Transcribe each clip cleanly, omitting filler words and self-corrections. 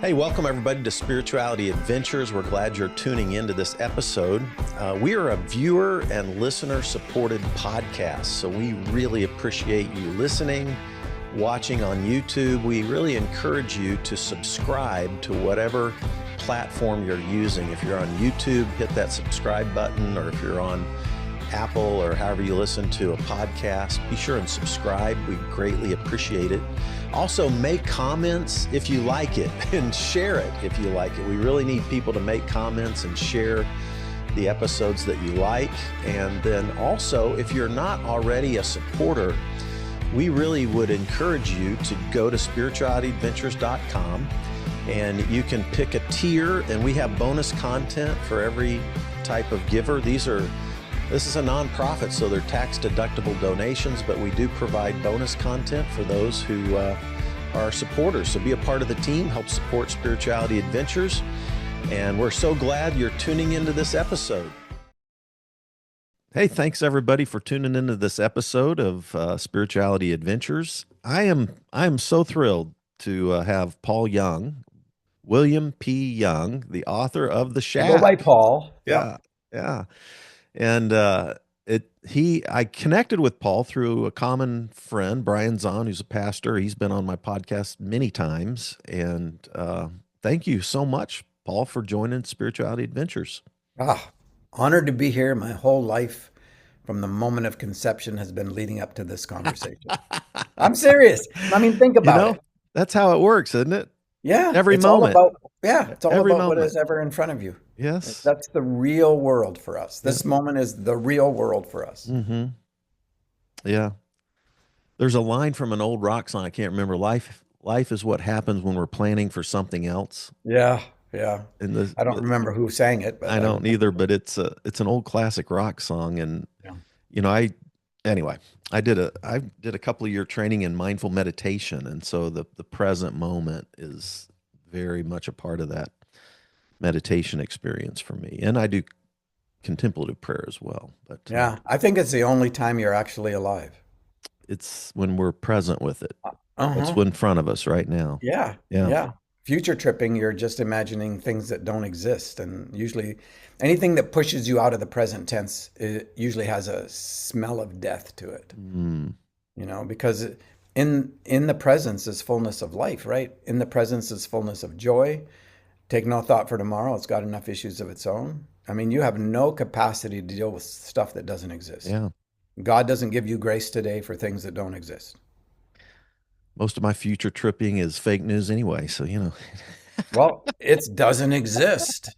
Hey, welcome everybody to Spirituality Adventures. We're glad you're tuning into this episode. We are a viewer and listener supported podcast, so we really appreciate you listening, watching on YouTube. We really encourage you to subscribe to whatever platform you're using. If you're on YouTube, hit that subscribe button, or if you're on Apple or however you listen to a podcast, be sure and subscribe. We greatly appreciate it. Also, make comments if you like it and share it if you like it. We really need people to make comments and share the episodes that you like. And then also, if you're not already a supporter, we really would encourage you to go to spiritualityadventures.com and you can pick a tier, and we have bonus content for every type of giver. This is a nonprofit, so they're tax-deductible donations, but we do provide bonus content for those who are supporters. So be a part of the team, help support Spirituality Adventures, and we're so glad you're tuning into this episode. Hey, thanks everybody for tuning into this episode of Spirituality Adventures. I am so thrilled to have Paul Young, William P. Young, the author of The Shack. Go by Paul. Yeah. And I connected with Paul through a common friend, Brian Zahn, who's a pastor. He's been on my podcast many times. And thank you so much, Paul, for joining Spirituality Adventures. Honored to be here. My whole life from the moment of conception has been leading up to this conversation. I'm serious. I mean, think about it. That's how it works, isn't it? Yeah. Every moment. It's all about what is ever in front of you. Yes. That's the real world for us. This moment is the real world for us. Mm-hmm. Yeah. There's a line from an old rock song. I can't remember. Life is what happens when we're planning for something else. Yeah. And I don't remember who sang it, but I don't either, but it's an old classic rock song. And, I did a couple of year training in mindful meditation. And so the present moment is very much a part of that meditation experience for me. And I do contemplative prayer as well. But I think it's the only time you're actually alive. It's when we're present with it. It's in front of us right now. Yeah. Future tripping, you're just imagining things that don't exist. And usually anything that pushes you out of the present tense, it usually has a smell of death to it. Because in the presence is fullness of life, right? In the presence is fullness of joy. Take no thought for tomorrow. It's got enough issues of its own. I mean, you have no capacity to deal with stuff that doesn't exist. Yeah. God doesn't give you grace today for things that don't exist. Most of my future tripping is fake news anyway, so Well, it doesn't exist,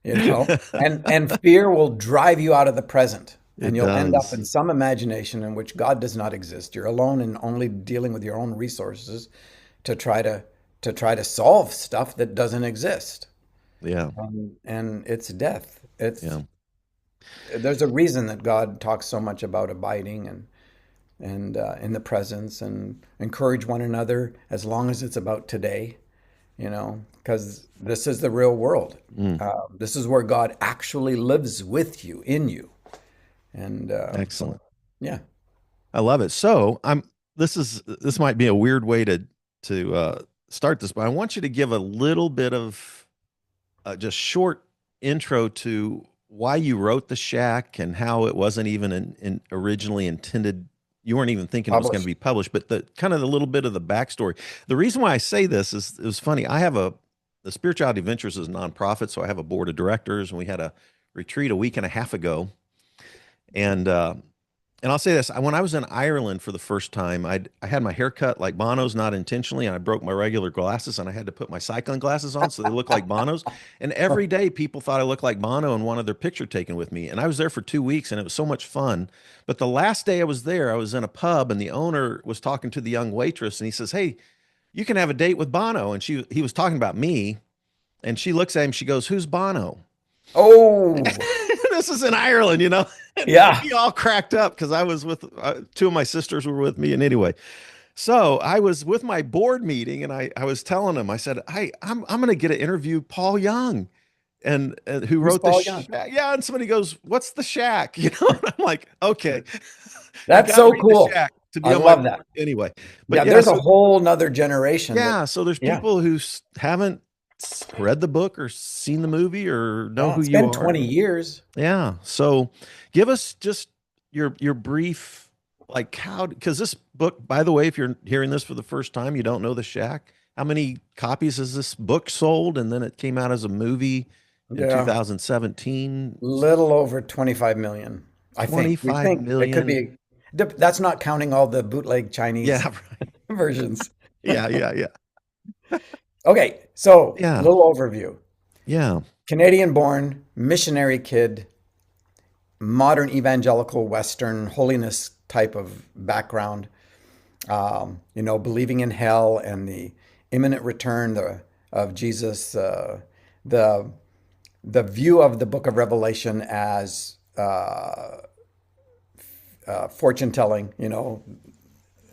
and fear will drive you out of the present, and you'll end up in some imagination in which God does not exist. You're alone and only dealing with your own resources to try to solve stuff that doesn't exist. Yeah. And it's death. There's a reason that God talks so much about abiding and in the presence, and encourage one another as long as it's about today, because this is the real world. This is where God actually lives with you, in you. And excellent. Yeah. I love it. So this might be a weird way to start this, but I want you to give a little bit of just short intro to why you wrote The Shack and how it wasn't even originally intended. You weren't even thinking it was going to be published, but the little bit of the backstory. The reason why I say this is, it was funny. I have the Spirituality Adventures is a nonprofit, so I have a board of directors, and we had a retreat a week and a half ago. And I'll say this, when I was in Ireland for the first time, I had my hair cut like Bono's, not intentionally, and I broke my regular glasses, and I had to put my cycling glasses on so they look like Bono's. And every day people thought I looked like Bono and wanted their picture taken with me. And I was there for 2 weeks, and it was so much fun. But the last day I was there, I was in a pub, and the owner was talking to the young waitress, and he says, "Hey, you can have a date with Bono." And he was talking about me, and she looks at him, she goes, "Who's Bono?" Oh, this is in Ireland, Yeah. We all cracked up because I was with two of my sisters were with me. And anyway, so I was with my board meeting, and I was telling them, I said, "Hey, I'm going to get to interview Paul Young, and who wrote The Shack." Yeah. And somebody goes, "What's The Shack?" And I'm like, okay. That's so cool. I love that. Anyway, but there's a whole nother generation. Yeah. So there's people who haven't read the book or seen the movie or know Yeah, who it's you been are. 20 years. Yeah. So give us just your brief, like how, because this book, by the way, if you're hearing this for the first time, you don't know The Shack. How many copies has this book sold? And then it came out as a movie in Yeah, 2017. little over 25 million, I think. We 25 think it could million. be, that's not counting all the bootleg Chinese Yeah. Right. versions. Yeah. Yeah. Yeah. Okay, so a Yeah. little overview. Yeah. Canadian born, missionary kid, modern evangelical Western holiness type of background, believing in hell and the imminent return of Jesus, the the view of the book of Revelation as fortune telling,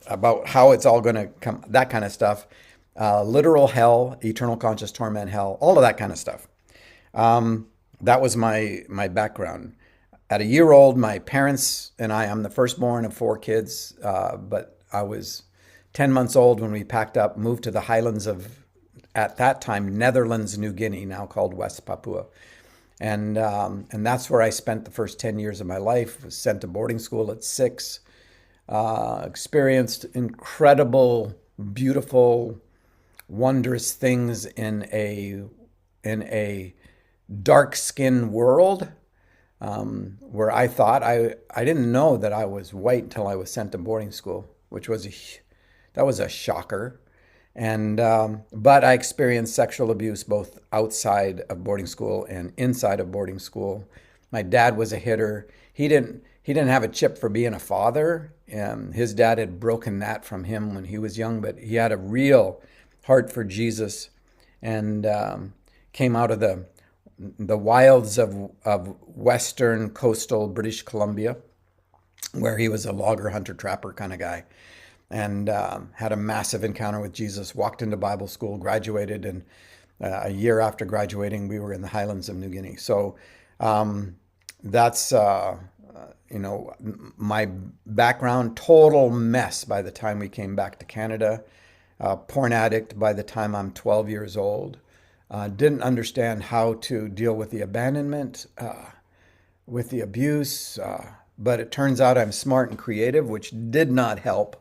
about how it's all going to come, that kind of stuff, literal hell, eternal conscious torment, hell, all of that kind of stuff. That was my background. At a year old, my parents and I'm the firstborn of four kids, but I was 10 months old when we packed up, moved to the highlands of, at that time, Netherlands, New Guinea, now called West Papua. And that's where I spent the first 10 years of my life. Was sent to boarding school at 6. Experienced incredible, beautiful, wondrous things in a dark skinned world, where I thought I didn't know that I was white until I was sent to boarding school, which was that was a shocker. And but I experienced sexual abuse both outside of boarding school and inside of boarding school. My dad was a hitter. He didn't have a chip for being a father. His dad had broken that from him when he was young, but he had a real heart for Jesus, and came out of the wilds of western coastal British Columbia, where he was a logger, hunter, trapper kind of guy, and had a massive encounter with Jesus, walked into Bible school, graduated, and a year after graduating, we were in the highlands of New Guinea. So that's, my background, total mess by the time we came back to Canada, porn addict by the time I'm 12 years old. Didn't understand how to deal with the abandonment, with the abuse, but it turns out I'm smart and creative, which did not help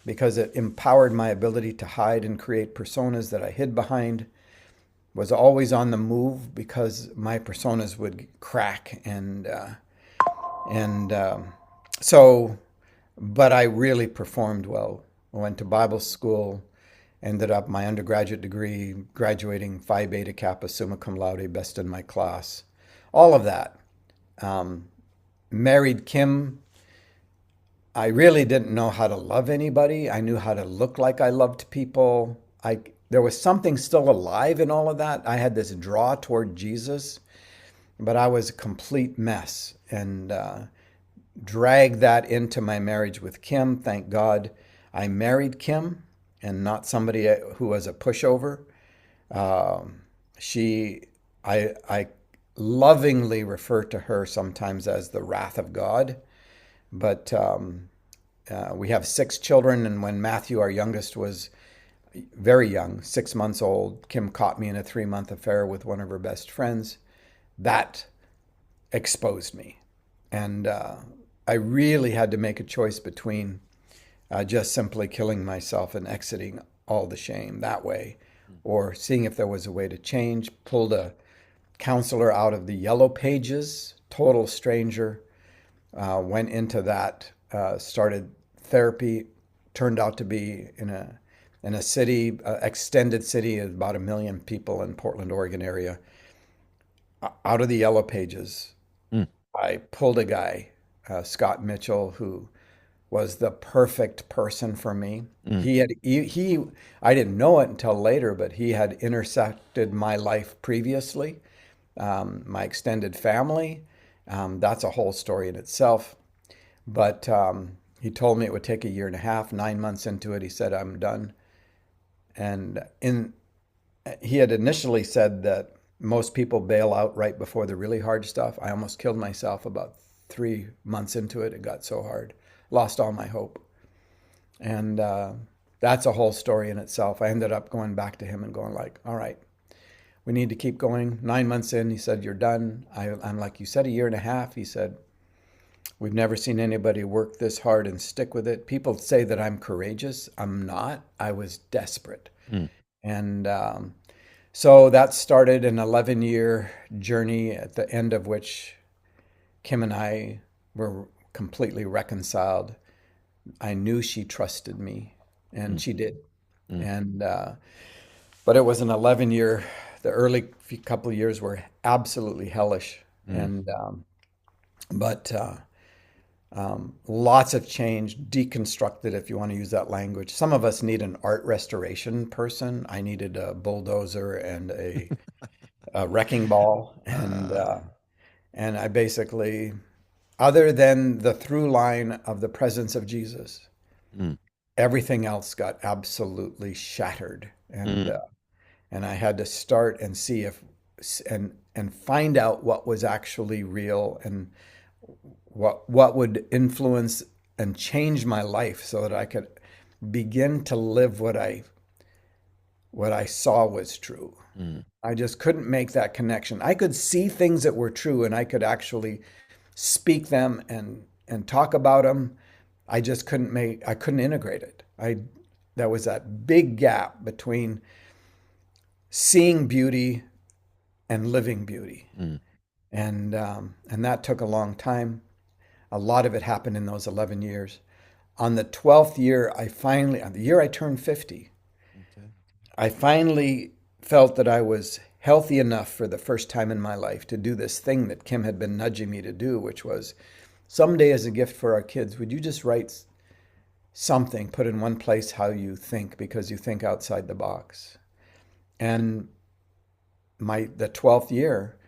because it empowered my ability to hide and create personas that I hid behind. Was always on the move because my personas would crack, and but I really performed well. I went to Bible school, ended up my undergraduate degree, graduating Phi Beta Kappa, summa cum laude, best in my class, all of that. Married Kim. I really didn't know how to love anybody. I knew how to look like I loved people. There was something still alive in all of that. I had this draw toward Jesus, but I was a complete mess, and dragged that into my marriage with Kim. Thank God I married Kim and not somebody who was a pushover. She, I lovingly refer to her sometimes as the wrath of God. But we have 6 children, and when Matthew, our youngest, was very young, 6 months old, Kim caught me in a 3-month affair with one of her best friends. That exposed me. And I really had to make a choice between just simply killing myself and exiting all the shame that way, or seeing if there was a way to change. Pulled a counselor out of the yellow pages, total stranger, went into that, started therapy, turned out to be in a city, extended city of about 1 million people in Portland, Oregon area. Out of the yellow pages, I pulled a guy, Scott Mitchell, who was the perfect person for me. He I didn't know it until later, but he had intersected my life previously, my extended family. That's a whole story in itself. But he told me it would take a year and a half. 9 months into it, he said, "I'm done." And he had initially said that most people bail out right before the really hard stuff. I almost killed myself about 3 months into it. It got so hard. Lost all my hope. And that's a whole story in itself. I ended up going back to him and going like, all right, we need to keep going. 9 months in, he said, you're done. I'm like, you said a year and a half. He said, we've never seen anybody work this hard and stick with it. People say that I'm courageous. I'm not. I was desperate. Mm. And so that started an 11-year journey, at the end of which Kim and I were completely reconciled. I knew she trusted me, and Mm. she did. Mm. And but it was an 11-year. The early couple of years were absolutely hellish, Mm. and but lots of change, deconstructed, if you want to use that language. Some of us need an art restoration person. I needed a bulldozer and a wrecking ball, and I basically, other than the through line of the presence of Jesus, Mm. everything else got absolutely shattered, Mm. and I had to start and see if and find out what was actually real, and what would influence and change my life, so that I could begin to live what I saw was true. Mm. I just couldn't make that connection. I could see things that were true, and I could actually speak them and talk about them. I couldn't integrate it. There was that big gap between seeing beauty and living beauty. Mm. And that took a long time. A lot of it happened in those 11 years. On the 12th year, on the year I turned 50, Okay. I finally felt that I was healthy enough for the first time in my life to do this thing that Kim had been nudging me to do, which was, someday as a gift for our kids, would you just write something, put in one place how you think, because you think outside the box. And the 12th year,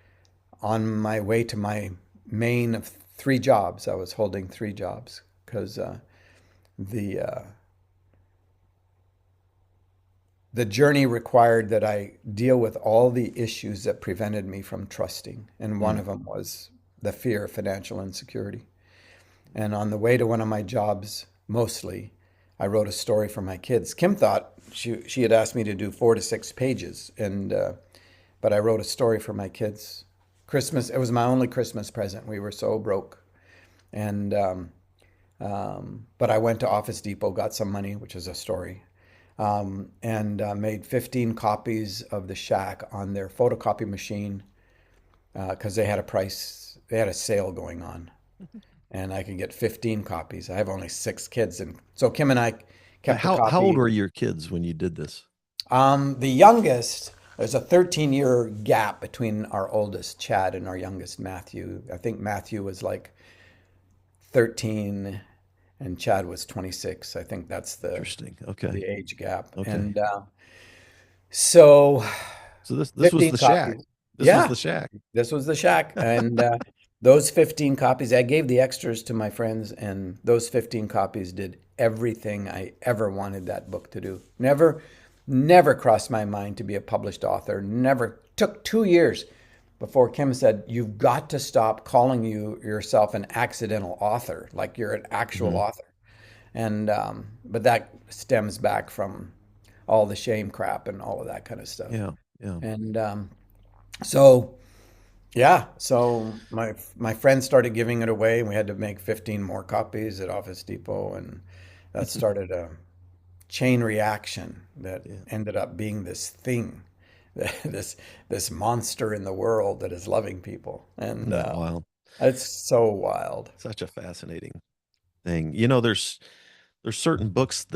on my way to my main of 3 jobs, I was holding 3 jobs, because the the journey required that I deal with all the issues that prevented me from trusting. And one Mm. of them was the fear of financial insecurity. And on the way to one of my jobs, mostly, I wrote a story for my kids. Kim thought she had asked me to do 4 to 6 pages, and but I wrote a story for my kids. Christmas, it was my only Christmas present. We were so broke, and but I went to Office Depot, got some money, which is a story, and made 15 copies of The Shack on their photocopy machine, because they had a sale going on, and I could get 15 copies. I have only 6 kids, and so Kim and I kept the How old copy. were your kids when you did this? The youngest, there's a 13-year gap between our oldest, Chad, and our youngest, Matthew. I think Matthew was like 13 and Chad was 26. I think that's Interesting. the Okay. age gap. Okay. And so So this was 15 the shack. copies. This was Yeah, the shack. this was the shack. And those 15 copies, I gave the extras to my friends, and those 15 copies did everything I ever wanted that book to do. Never crossed my mind to be a published author. Never. Took 2 years before Kim said, you've got to stop calling yourself an accidental author, like you're an actual Hmm. author. And but that stems back from all the shame crap and all of that kind of stuff. Yeah. Yeah. And so yeah, so my friends started giving it away, and we had to make 15 more copies at Office Depot, and that started a chain reaction that Yeah. ended up being this thing, this monster in the world that is loving people, Isn't and that wild? it's so wild. Such a fascinating thing. There's certain books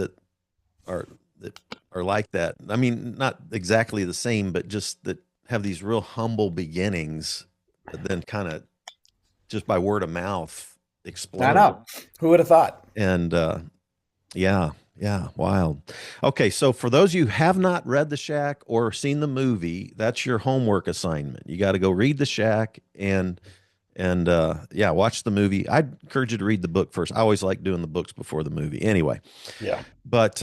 are that are like that. I mean, not exactly the same, but just that have these real humble beginnings that then kind of just by word of mouth I explode. know. Who would have thought? And yeah, yeah, wild. Okay, so for those of you who have not read The Shack or seen the movie, that's your homework assignment. You got to go read The Shack and yeah, watch the movie. I'd encourage you to read the book first. I always like doing the books before the movie. Anyway, Yeah. but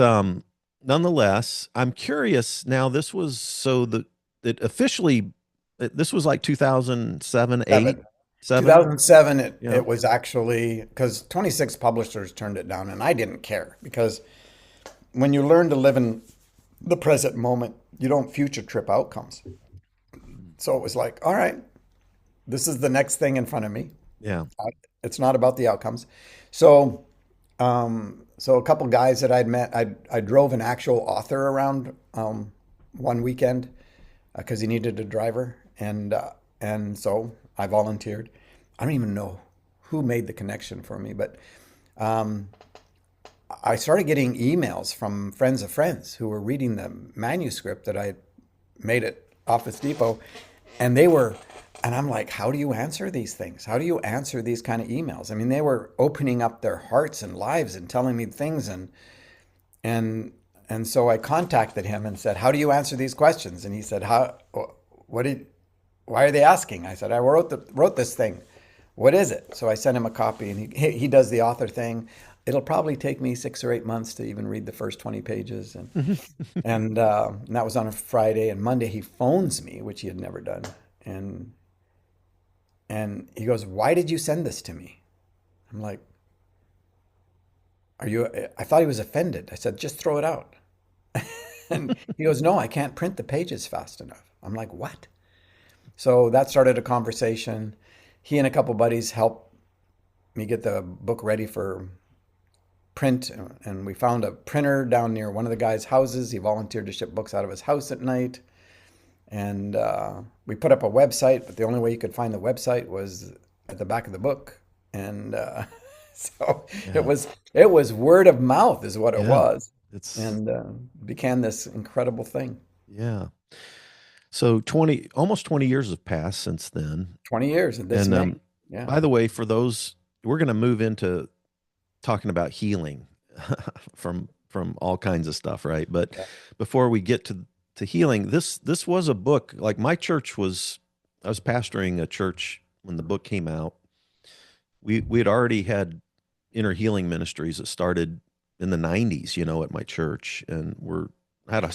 nonetheless, I'm curious now. This was so that it officially this was like 2007, 8, Seven. 7. 2007, Yeah. it was actually, because 26 publishers turned it down, and I didn't care, because when you learn to live in the present moment, you don't future trip outcomes. So it was like, all right, this is the next thing in front of me. Yeah. It's not about the outcomes. So, so a couple guys that I'd met, I drove an actual author around one weekend because he needed a driver, and so I volunteered. I don't even know who made the connection for me, but um, I started getting emails from friends of friends who were reading the manuscript that I made at Office Depot, and they were, and I'm like, how do you answer these things? How do you answer these kind of emails? I mean, they were opening up their hearts and lives and telling me things, and and so I contacted him and said, how do you answer these questions? And he said, what did, why are they asking? I said, I wrote this thing. What is it? So I sent him a copy, and he does the author thing. It'll probably take me 6 or 8 months to even read the first 20 pages. And that was on a Friday. And Monday he phones me, which he had never done. And he goes, why did you send this to me? I'm like, I thought he was offended. I said, just throw it out. And he goes, no, I can't print the pages fast enough. I'm like, what? So that started a conversation. He and a couple buddies helped me get the book ready for print, and we found a printer down near one of the guys' houses. He volunteered to ship books out of his house at night, and we put up a website, but the only way you could find the website was at the back of the book. And so Yeah. it was word of mouth is what it Yeah. was, It's and became this incredible thing. yeah. So almost 20 years have passed since then. 20 years in this And May. Yeah. by the way, for those, we're going to move into talking about healing from all kinds of stuff, right? But Yeah. before we get to healing, this was a book. Like my church I was pastoring a church when the book came out. We had already had inner healing ministries that started in the 90s, at my church, and had a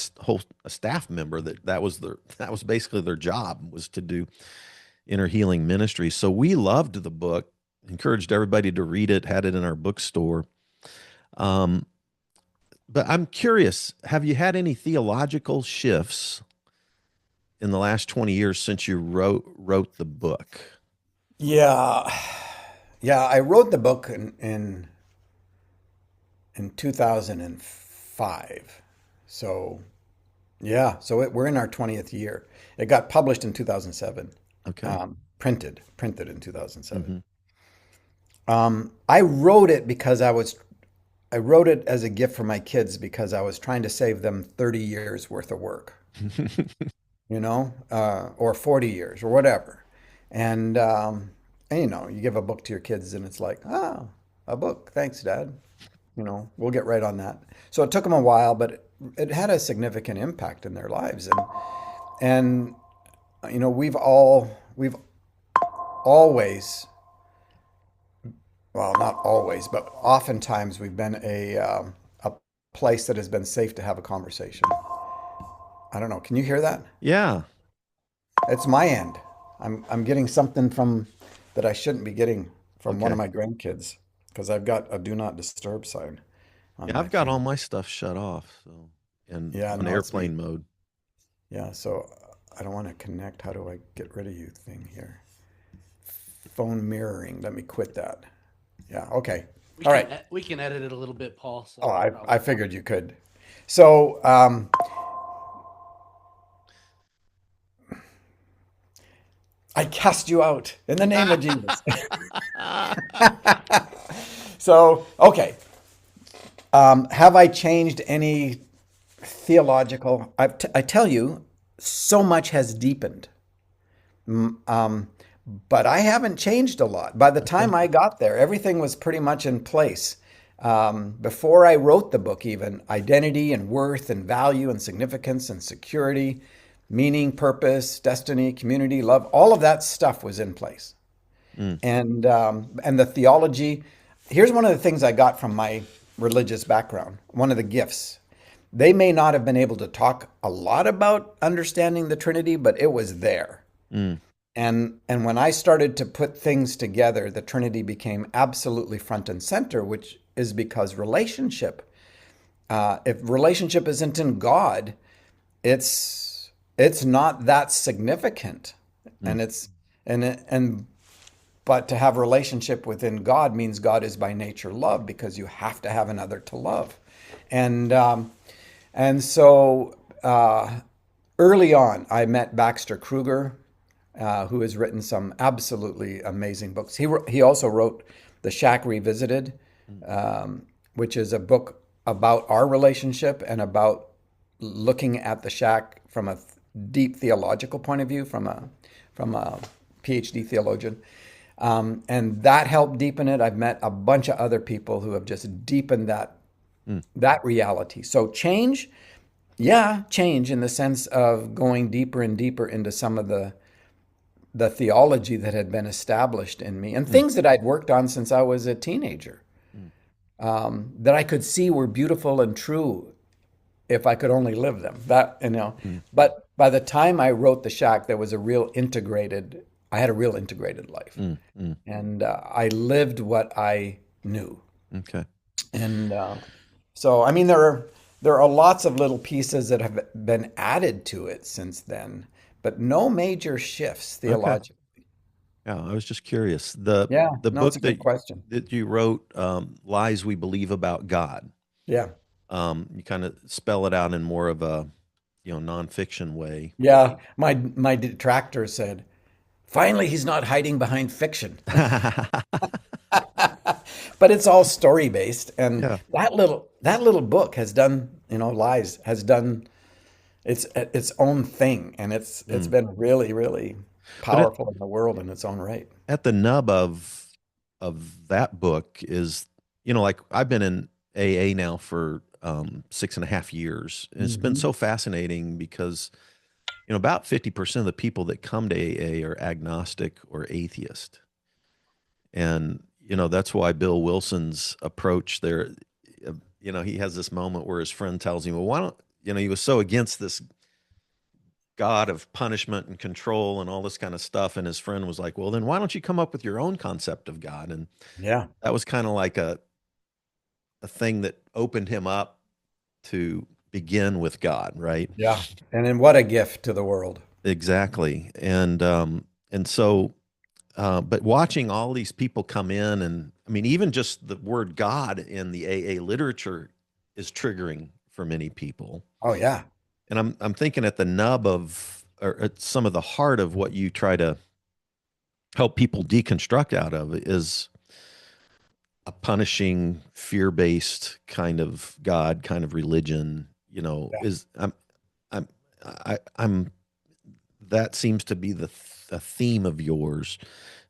staff member that was basically their job, was to do inner healing ministry. So we loved the book, encouraged everybody to read it, had it in our bookstore. But I'm curious, have you had any theological shifts in the last 20 years since you wrote the book? Yeah. Yeah, I wrote the book in 2005. So, yeah, so we're in our 20th year. It got published in 2007, Okay. printed in 2007. Hmm. I wrote it because I wrote it as a gift for my kids because I was trying to save them 30 years worth of work, or 40 years or whatever. And you give a book to your kids and it's like, oh, a book. Thanks, Dad. We'll get right on that. So it took them a while, but it had a significant impact in their lives. And we've always, well, not always, but oftentimes we've been a place that has been safe to have a conversation. I don't know. Can you hear that? Yeah. It's my end. I'm getting something from that I shouldn't be getting from one of Okay. my grandkids because I've got a do not disturb sign on Yeah, my I've got all phone. my stuff shut off, so, and Yeah, on no, it's me. airplane mode. Yeah, so I don't want to connect. How do I get rid of you thing here? Phone mirroring. Let me quit that. Yeah, okay. We All can right. we can edit it a little bit, Paul. So Oh, no I problem. figured you could. So I cast you out in the name of Jesus. So, okay. Have I changed any theological? I tell you, so much has deepened. Um, but I haven't changed a lot. By the Okay. time I got there, everything was pretty much in place. Before I wrote the book, even identity and worth and value and significance and security, meaning, purpose, destiny, community, love, all of that stuff was in place. Mm. And the theology. Here's one of the things I got from my religious background. One of the gifts. They may not have been able to talk a lot about understanding the Trinity, but it was there. Mm. And when I started to put things together, the Trinity became absolutely front and center, which is because relationship. If relationship isn't in God, it's it's not that significant. Mm. And it's and but to have a relationship within God means God is by nature love, because you have to have another to love. And so early on, I met Baxter Kruger, who has written some absolutely amazing books. He also wrote The Shack Revisited, which is a book about our relationship and about looking at the shack from a deep theological point of view, from a PhD theologian. And that helped deepen it. I've met a bunch of other people who have just deepened that reality. So change, yeah, change in the sense of going deeper and deeper into some of the theology that had been established in me, and Mm. things that I'd worked on since I was a teenager, Mm. that I could see were beautiful and true if I could only live them. Mm. But by the time I wrote The Shack, there was I had a real integrated life. Mm. Mm. And I lived what I knew. Okay. And so, I mean, there are lots of little pieces that have been added to it since then, but no major shifts Okay. theologically. Yeah, I was just curious. The Yeah, the no, it's a book good question. that you wrote, Lies We Believe About God. Yeah. You kind of spell it out in more of a, nonfiction way. Yeah. My detractor said, finally, he's not hiding behind fiction. But it's all story based, and Yeah. that little book has done, Lies has done its own thing, and it's Mm. been really, really But powerful in the world in its own right. at the nub of that book is, like I've been in AA now for 6.5 years, and it's been Hmm. so fascinating because about 50% of the people that come to AA are agnostic or atheist. And, that's why Bill Wilson's approach there, he has this moment where his friend tells him, well, why don't, he was so against this God of punishment and control and all this kind of stuff. And his friend was like, well, then why don't you come up with your own concept of God? And Yeah, that was kind of like a thing that opened him up to begin with God, right? yeah. And then what a gift to the world. Exactly. And so but watching all these people come in, and I mean, even just the word God in the AA literature is triggering for many people. Oh yeah, And I'm thinking at the nub of, or at some of the heart of what you try to help people deconstruct out of is a punishing, fear-based kind of God, kind of religion. yeah, Is I'm I'm that seems to be a theme of yours,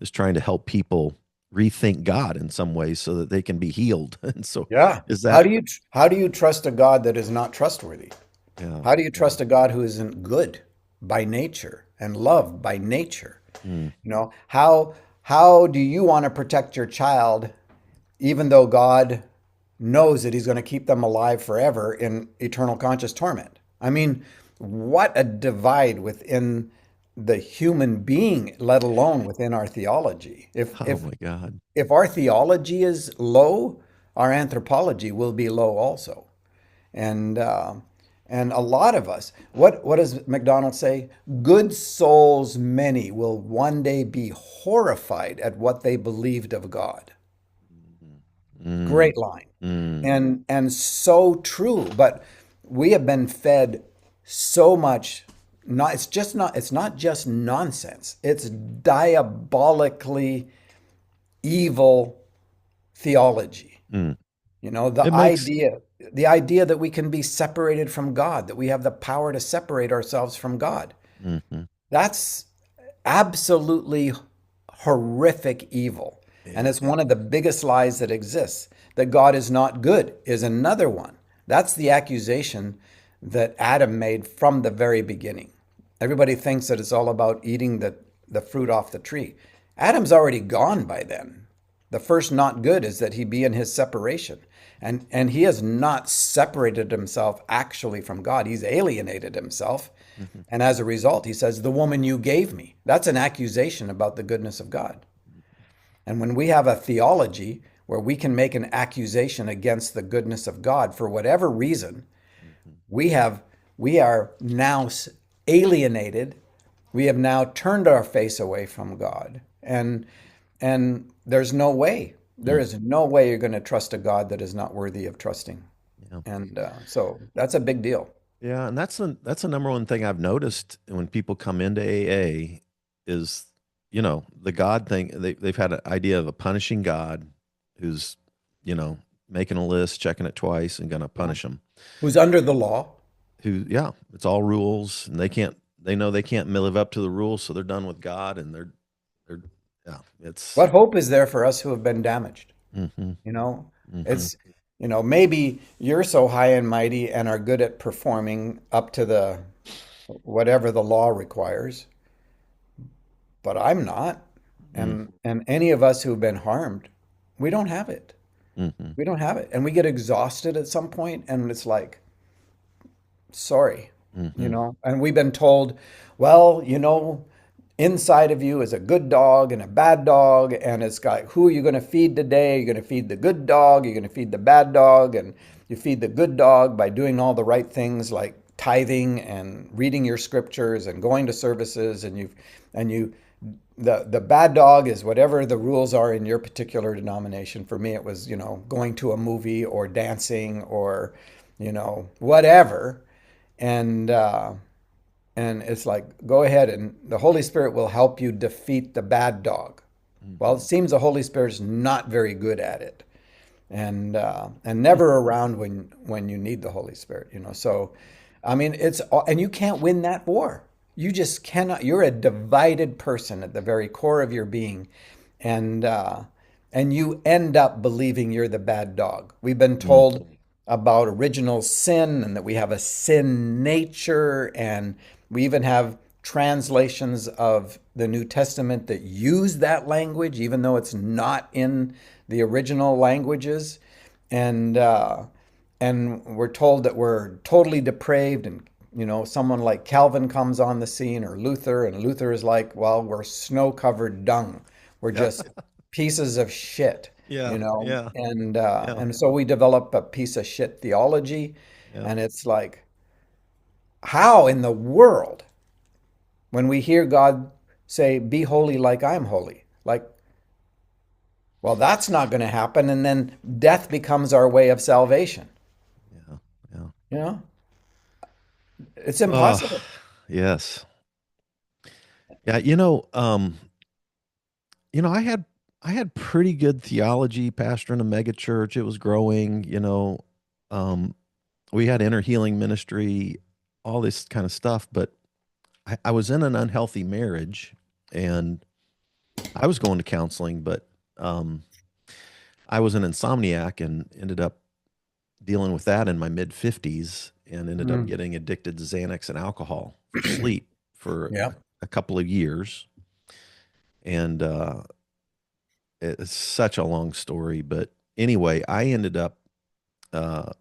is trying to help people rethink God in some ways so that they can be healed. And so yeah. is How that, do you how do you trust a God that is not trustworthy? yeah, How do you yeah. trust a God who isn't good by nature and love by nature? Mm. How do you want to protect your child even though God knows that he's going to keep them alive forever in eternal conscious torment? I mean, what a divide within the human being, let alone within our theology. If Oh if my God. if our theology is low, our anthropology will be low also. And and a lot of us, what does MacDonald say? Good souls many will one day be horrified at what they believed of God. Mm. Great line. Mm. And so true. But we have been fed so much. Not it's not just nonsense. It's diabolically evil theology. Mm. You know, the It makes, idea the idea that we can be separated from God, that we have the power to separate ourselves from God. mhm. That's absolutely horrific evil. And Yeah. it's one of the biggest lies that exists. That God is not good is another one. That's the accusation that Adam made from the very beginning. Everybody thinks that it's all about eating the fruit off the tree. Adam's already gone by then. The first not good is that he be in his separation. And he has not separated himself actually from God. He's alienated himself. Mhm. And as a result, he says, the woman you gave me. That's an accusation about the goodness of God. And when we have a theology where we can make an accusation against the goodness of God for whatever reason, Mhm. we are now alienated. We have now turned our face away from God. And there's no way. There Mm. is no way you're going to trust a God that is not worthy of trusting. Yeah. And so that's a big deal. Yeah, and that's the number one thing I've noticed when people come into AA is, the God thing. They've had an idea of a punishing God who's, making a list, checking it twice, and going to Yeah. punish them. Who's under the law. Yeah, it's all rules, and they know they can't live up to the rules, so they're done with God, and they're, yeah, it's, What hope is there for us who have been damaged? mm-hmm, You know, mm-hmm, it's, maybe you're so high and mighty and are good at performing up to the whatever the law requires, but I'm not. And any of us who've been harmed, we don't have it. mm-hmm, We don't have it. And we get exhausted at some point and it's like, sorry, mm-hmm. and we've been told, well, inside of you is a good dog and a bad dog, and it's got who are you going to feed today? You're going to feed the good dog, you're going to feed the bad dog, and you feed the good dog by doing all the right things like tithing and reading your scriptures and going to services, and you the bad dog is whatever the rules are in your particular denomination. For me, it was, going to a movie or dancing or, whatever. And it's like, go ahead and the Holy Spirit will help you defeat the bad dog. Well, it seems the Holy Spirit's not very good at it, and never around when you need the Holy Spirit. So, I mean, and you can't win that war. You just cannot. You're a divided person at the very core of your being, and and you end up believing you're the bad dog. We've been told about original sin and that we have a sin nature, and we even have translations of the New Testament that use that language, even though it's not in the original languages. And and we're told that we're totally depraved, and someone like Calvin comes on the scene, or Luther, and Luther is like, well, we're snow-covered dung. We're just pieces of shit, Yeah, yeah, yeah, and so we develop a piece of shit theology, yeah. and it's like, how in the world, when we hear God say, "Be holy like I'm holy," like, well, that's not going to happen, and then death becomes our way of salvation. Yeah, yeah. You know, it's Oh, impossible. yes. Yeah, I had pretty good theology, pastor in a mega church. It was growing, um, we had inner healing ministry, all this kind of stuff, but I was in an unhealthy marriage, and I was going to counseling, but um, I was an insomniac and ended up dealing with that in my mid 50s, and ended up Mm. getting addicted to Xanax and alcohol for sleep for Yeah, a couple of years. And it's such a long story, but anyway, I ended up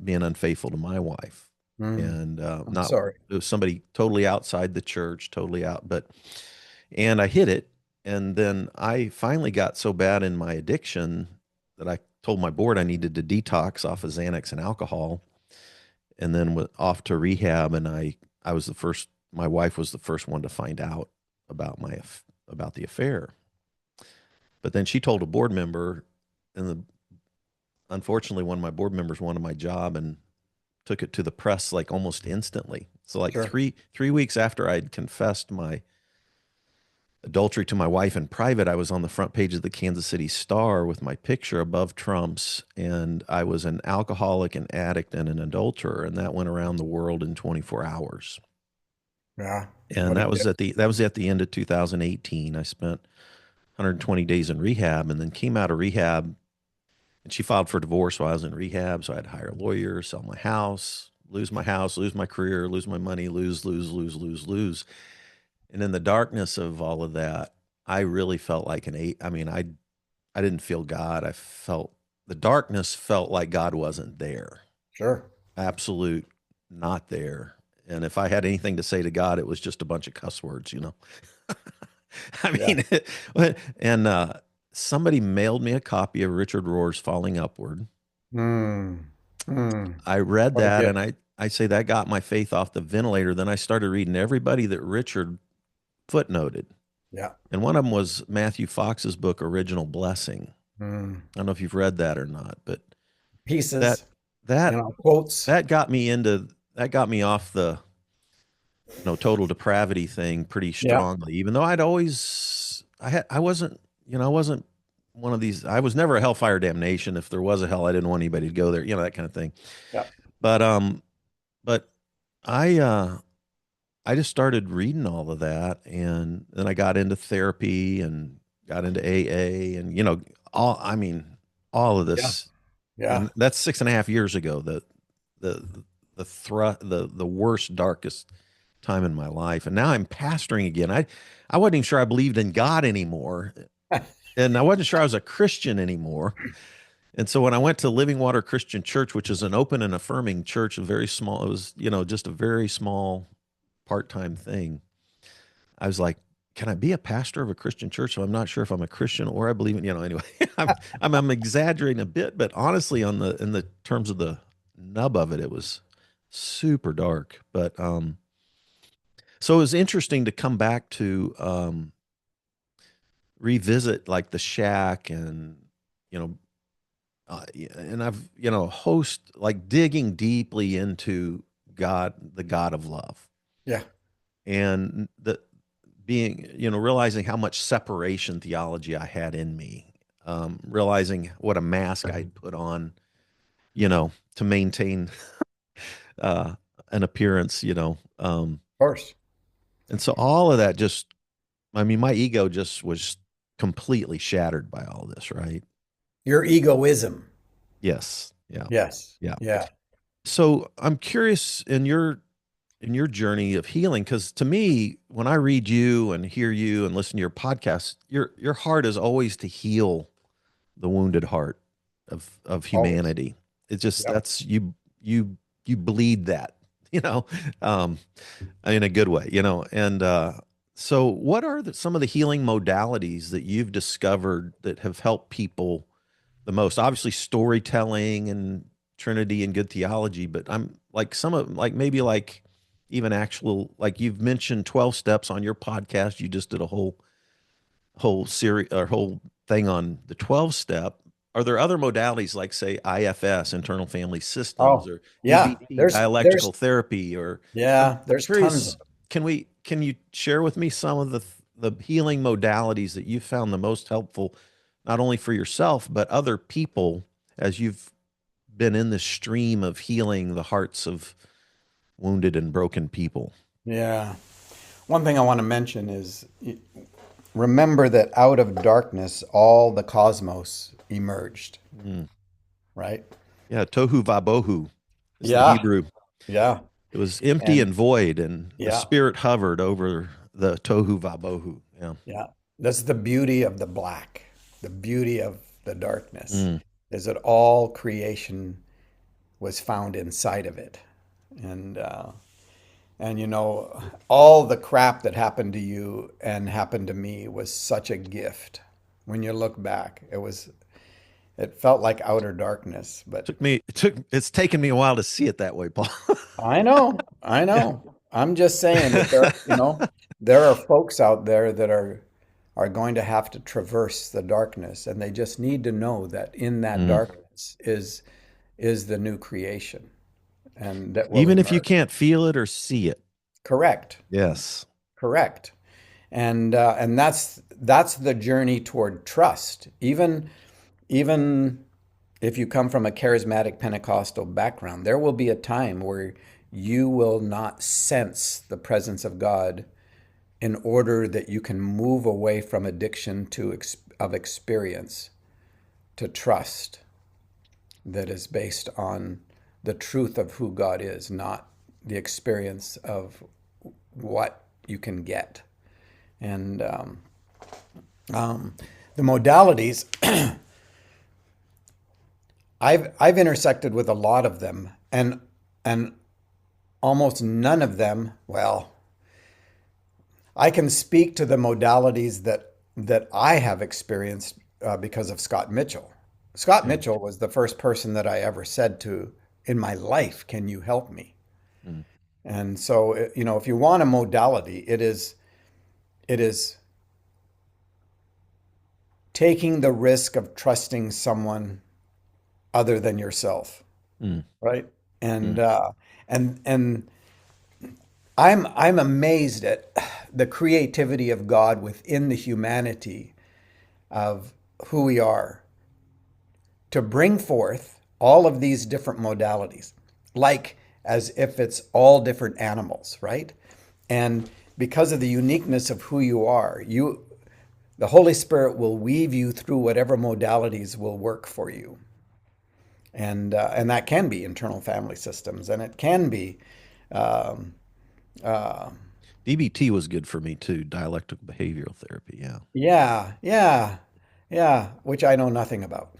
being unfaithful to my wife, mm. and I'm not sorry. it was somebody totally outside the church, totally out, and I hid it, and then I finally got so bad in my addiction that I told my board I needed to detox off of Xanax and alcohol, and then went off to rehab, and I was the first. My wife was the first one to find out about about the affair, but then she told a board member, and unfortunately, one of my board members wanted my job and took it to the press like almost instantly. So like Sure. three weeks after I'd confessed my adultery to my wife in private, I was on the front page of the Kansas City Star with my picture above Trump's, and I was an alcoholic, an addict, and an adulterer, and that went around the world in 24 hours. Yeah. And What a gift. that was at the end of 2018. I spent 120 days in rehab, and then came out of rehab. And she filed for divorce while I was in rehab, so I had to hire a lawyer, sell my house, lose my career, lose my money, lose. And in the darkness of all of that, I really felt like an eight. I mean, I didn't feel God. I felt the darkness felt like God wasn't there. Sure. Absolute not there. And if I had anything to say to God, it was just a bunch of cuss words. I Yeah. mean, and somebody mailed me a copy of Richard Rohr's Falling Upward. Mm. Mm. I read What a that, and gift. I say that got my faith off the ventilator. Then I started reading everybody that Richard footnoted. Yeah. And one of them was Matthew Fox's book, Original Blessing. Mm. I don't know if you've read that or not, but that Pieces, that quotes. that got me into that got me off the total depravity thing pretty Yeah. strongly. Even though I wasn't I wasn't one of these. I was never a hellfire damnation. If there was a hell, I didn't want anybody to go there. That kind of thing. Yeah. But but I I just started reading all of that, and then I got into therapy and got into AA, and all of Yeah. this, Yeah. and that's 6.5 years ago. The the worst, darkest time in my life, and now I'm pastoring again. I wasn't even sure I believed in God anymore, and I wasn't sure I was a Christian anymore. And so when I went to Living Water Christian Church, which is an open and affirming church, a very small, it was just a very small part-time thing. I was like, can I be a pastor of a Christian church? So I'm not sure if I'm a Christian or I believe in, anyway, I'm exaggerating a bit, but honestly, in the terms of the nub of it, it was super dark. But so it was interesting to come back to revisit like the shack, and you know, and I've host like digging deeply into God, the God of love, Yeah. and the being, realizing how much separation theology I had in me, realizing what a mask I'd put on, to maintain an appearance, Of course. and so all of that just, I mean, my ego just was completely shattered by all this, right? Your egoism. Yes. Yeah. Yes. Yeah. Yeah. So I'm curious in your journey of healing, because to me, when I read you and hear you and listen to your podcast, your heart is always to heal the wounded heart of Always. humanity. It's just Yep. that's you bleed that, you know, um, in a good way, And so, what are some of the healing modalities that you've discovered that have helped people the most? Obviously, storytelling and Trinity and good theology, but I'm like some of like maybe like even actual, like you've mentioned 12 steps on your podcast. You just did a whole series or whole thing on the 12 step. Are there other modalities like say IFS, internal family systems, Oh, or yeah. DBT, There's dialectical therapy, or I'm there's tons curious, of them. can you share with me some of the healing modalities that you found the most helpful, not only for yourself but other people, as you've been in the stream of healing the hearts of wounded and broken people? Yeah. One thing I want to mention is remember that out of darkness all the cosmos emerged, Mm. right? Yeah, tohu vabohu is the Yeah. Hebrew. Yeah. It was empty And and void, and the yeah. spirit hovered over the tohu vabohu. Yeah. Yeah. That's the beauty of the black, the beauty of the darkness, Mm. is that all creation was found inside of it. And all the crap that happened to you and happened to me was such a gift. When you look back, it felt like outer darkness, but It's taken me a while to see it that way, Paul. I know, I Yeah. know. I'm just saying that there are folks out there that are going to have to traverse the darkness, and they just need to know that in that Mm. darkness is the new creation, and that will Even if you emerge. can't feel it or see it. Correct, Yes. correct. And that's the journey toward trust. Even if you come from a charismatic Pentecostal background, there will be a time where you will not sense the presence of God in order that you can move away from addiction of experience to trust that is based on the truth of who God is, not the experience of what you can get. And the modalities, I've intersected with a lot of them, and almost none of them. Well, I can speak to the modalities that I have experienced because of Scott Mitchell. Scott Okay. Mitchell was the first person that I ever said to in my life, "Can you help me?" Mm. And so, if you want a modality, it is taking the risk of trusting someone other than yourself, Mm. right? And Mm. uh, and I'm amazed at the creativity of God within the humanity of who we are to bring forth all of these different modalities, like as if it's all different animals, right? And because of the uniqueness of who you are, the Holy Spirit will weave you through whatever modalities will work for you. And that can be internal family systems, and it can be um, uh, DBT was good for me too. Dialectical behavioral therapy. Yeah. yeah, yeah, yeah, which I know nothing about.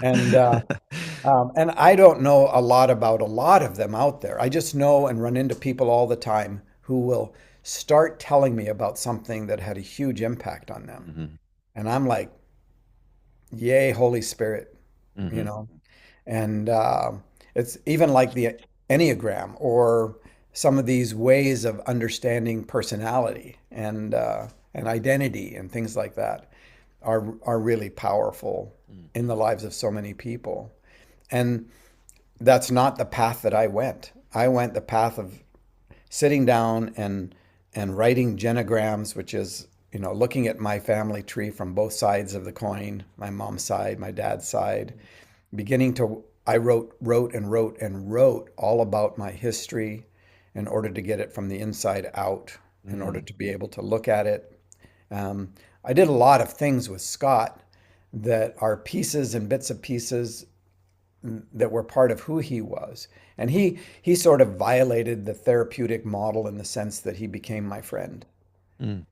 And and I don't know a lot about a lot of them out there. I just know and run into people all the time who will start telling me about something that had a huge impact on them. Hmm. And I'm like, yay, Holy Spirit, you Hmm. know? And it's even like the Enneagram or some of these ways of understanding personality and identity and things like that are really powerful in the lives of so many people. And that's not the path that I went. I went the path of sitting down and writing genograms, which is looking at my family tree from both sides of the coin, my mom's side, my dad's side, beginning to I wrote and wrote and wrote all about my history in order to get it from the inside out, in order Mm. to be able to look at it. Um, I did a lot of things with Scott that are pieces and bits of pieces that were part of who he was. And he sort of violated the therapeutic model in the sense that he became my friend Mm.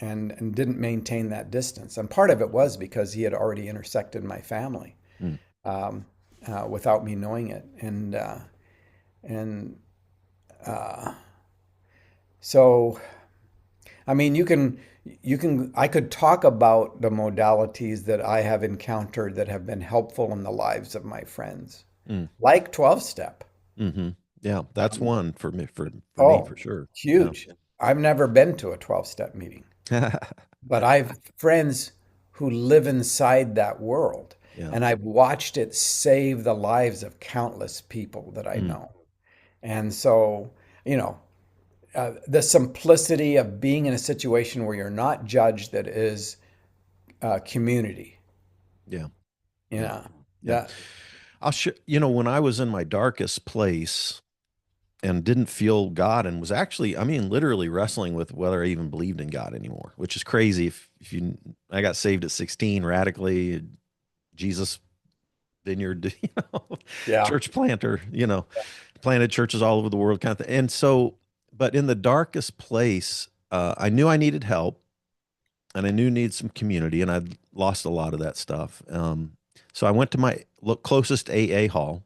and and didn't maintain that distance. And part of it was because he had already intersected my family Mm. um, without me knowing it. And uh, so I mean, I could talk about the modalities that I have encountered that have been helpful in the lives of my friends, Mm. like 12 step. Hmm. Yeah, that's one for me Oh, for sure. Yeah. huge. I've never been to a 12 step meeting, but I've friends who live inside that world, Yeah. and I've watched it save the lives of countless people that I Mm. know. And so, you know, the simplicity of being in a situation where you're not judged, that is community. Yeah. Yeah. Yeah, Yeah. that. When I was in my darkest place and didn't feel God and was actually, I mean, literally wrestling with whether I even believed in God anymore, which is crazy. I got saved at 16 radically, Jesus vineyard, Yeah, church planter, planted churches all over the world kind of thing. And so, but in the darkest place, I knew I needed help and I knew I needed some community and I'd lost a lot of that stuff. So I went to my closest AA hall,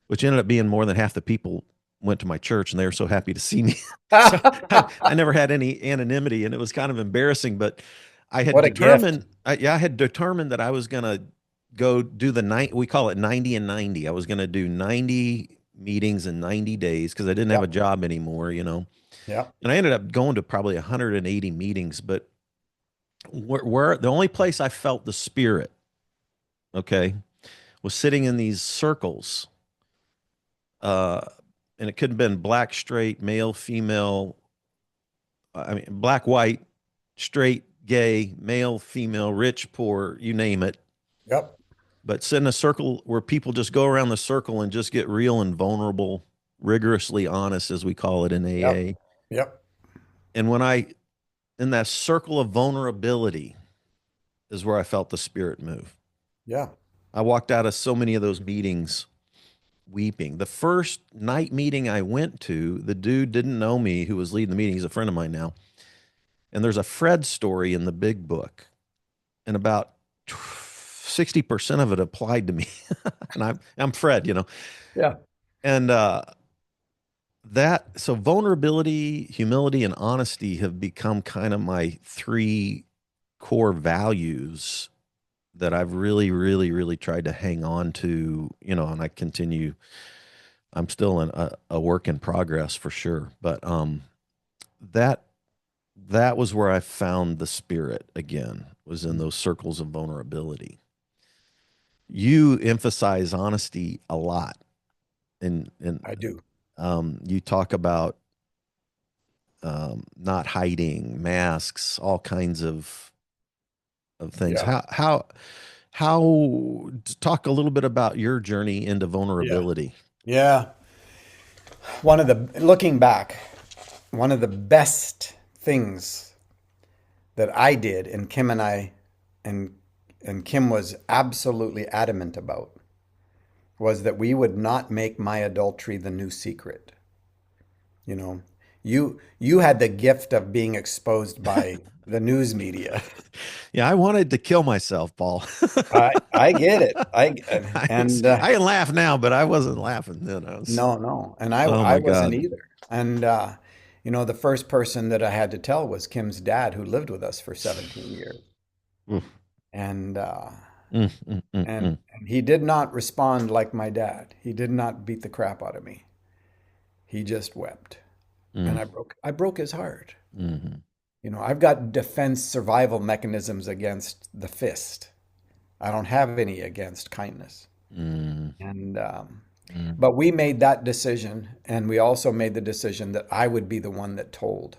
which ended up being more than half the people went to my church and they were so happy to see me. So I never had any anonymity and it was kind of embarrassing, but what a gift. I had determined that I was going to go do the night. We call it 90 and 90. I was going to do 90 meetings in 90 days because I didn't have a Yep, job anymore, yep, and I ended up going to probably 180 meetings, but where the only place I felt the spirit, okay, was sitting in these circles. Uh, and it could have been black, straight, male, female, I mean, black, white, straight, gay, male, female, rich, poor, you name it. yep, But sit in a circle where people just go around the circle and just get real and vulnerable, rigorously honest, as we call it in yep, AA. yep, And in that circle of vulnerability, is where I felt the spirit move. yeah, I walked out of so many of those meetings weeping. The first night meeting I went to, the dude didn't know me who was leading the meeting. He's a friend of mine now. And there's a Fred story in the big book, and about 60% of it applied to me. And I'm Fred. yeah, And so vulnerability, humility, and honesty have become kind of my three core values that I've really, really, really tried to hang on to, and I continue I'm still a work in progress for sure. But that that was where I found the spirit again, was in those circles of vulnerability. You emphasize honesty a lot, and I do. you talk about not hiding, masks, all kinds of things. Yeah. How talk a little bit about your journey into Yeah. vulnerability. Yeah. Looking back, one of the best things that I did, and and and Kim was absolutely adamant about, was that we would not make my adultery the new secret. You know, you had the gift of being exposed by the news media. Yeah, I wanted to kill myself, Paul. I get it. I can laugh now, but I wasn't laughing then. No, and Oh I my wasn't God. either. And the first person that I had to tell was Kim's dad, who lived with us for 17 years, Mm, and mm, mm, mm, and mm, and he did not respond like my dad. He did not beat the crap out of me. He just wept, and mm, I broke his heart. mhm, I've got defense survival mechanisms against the fist. I don't have any against kindness. mm, And mm, but we made that decision, and we also made the decision that I would be the one that told,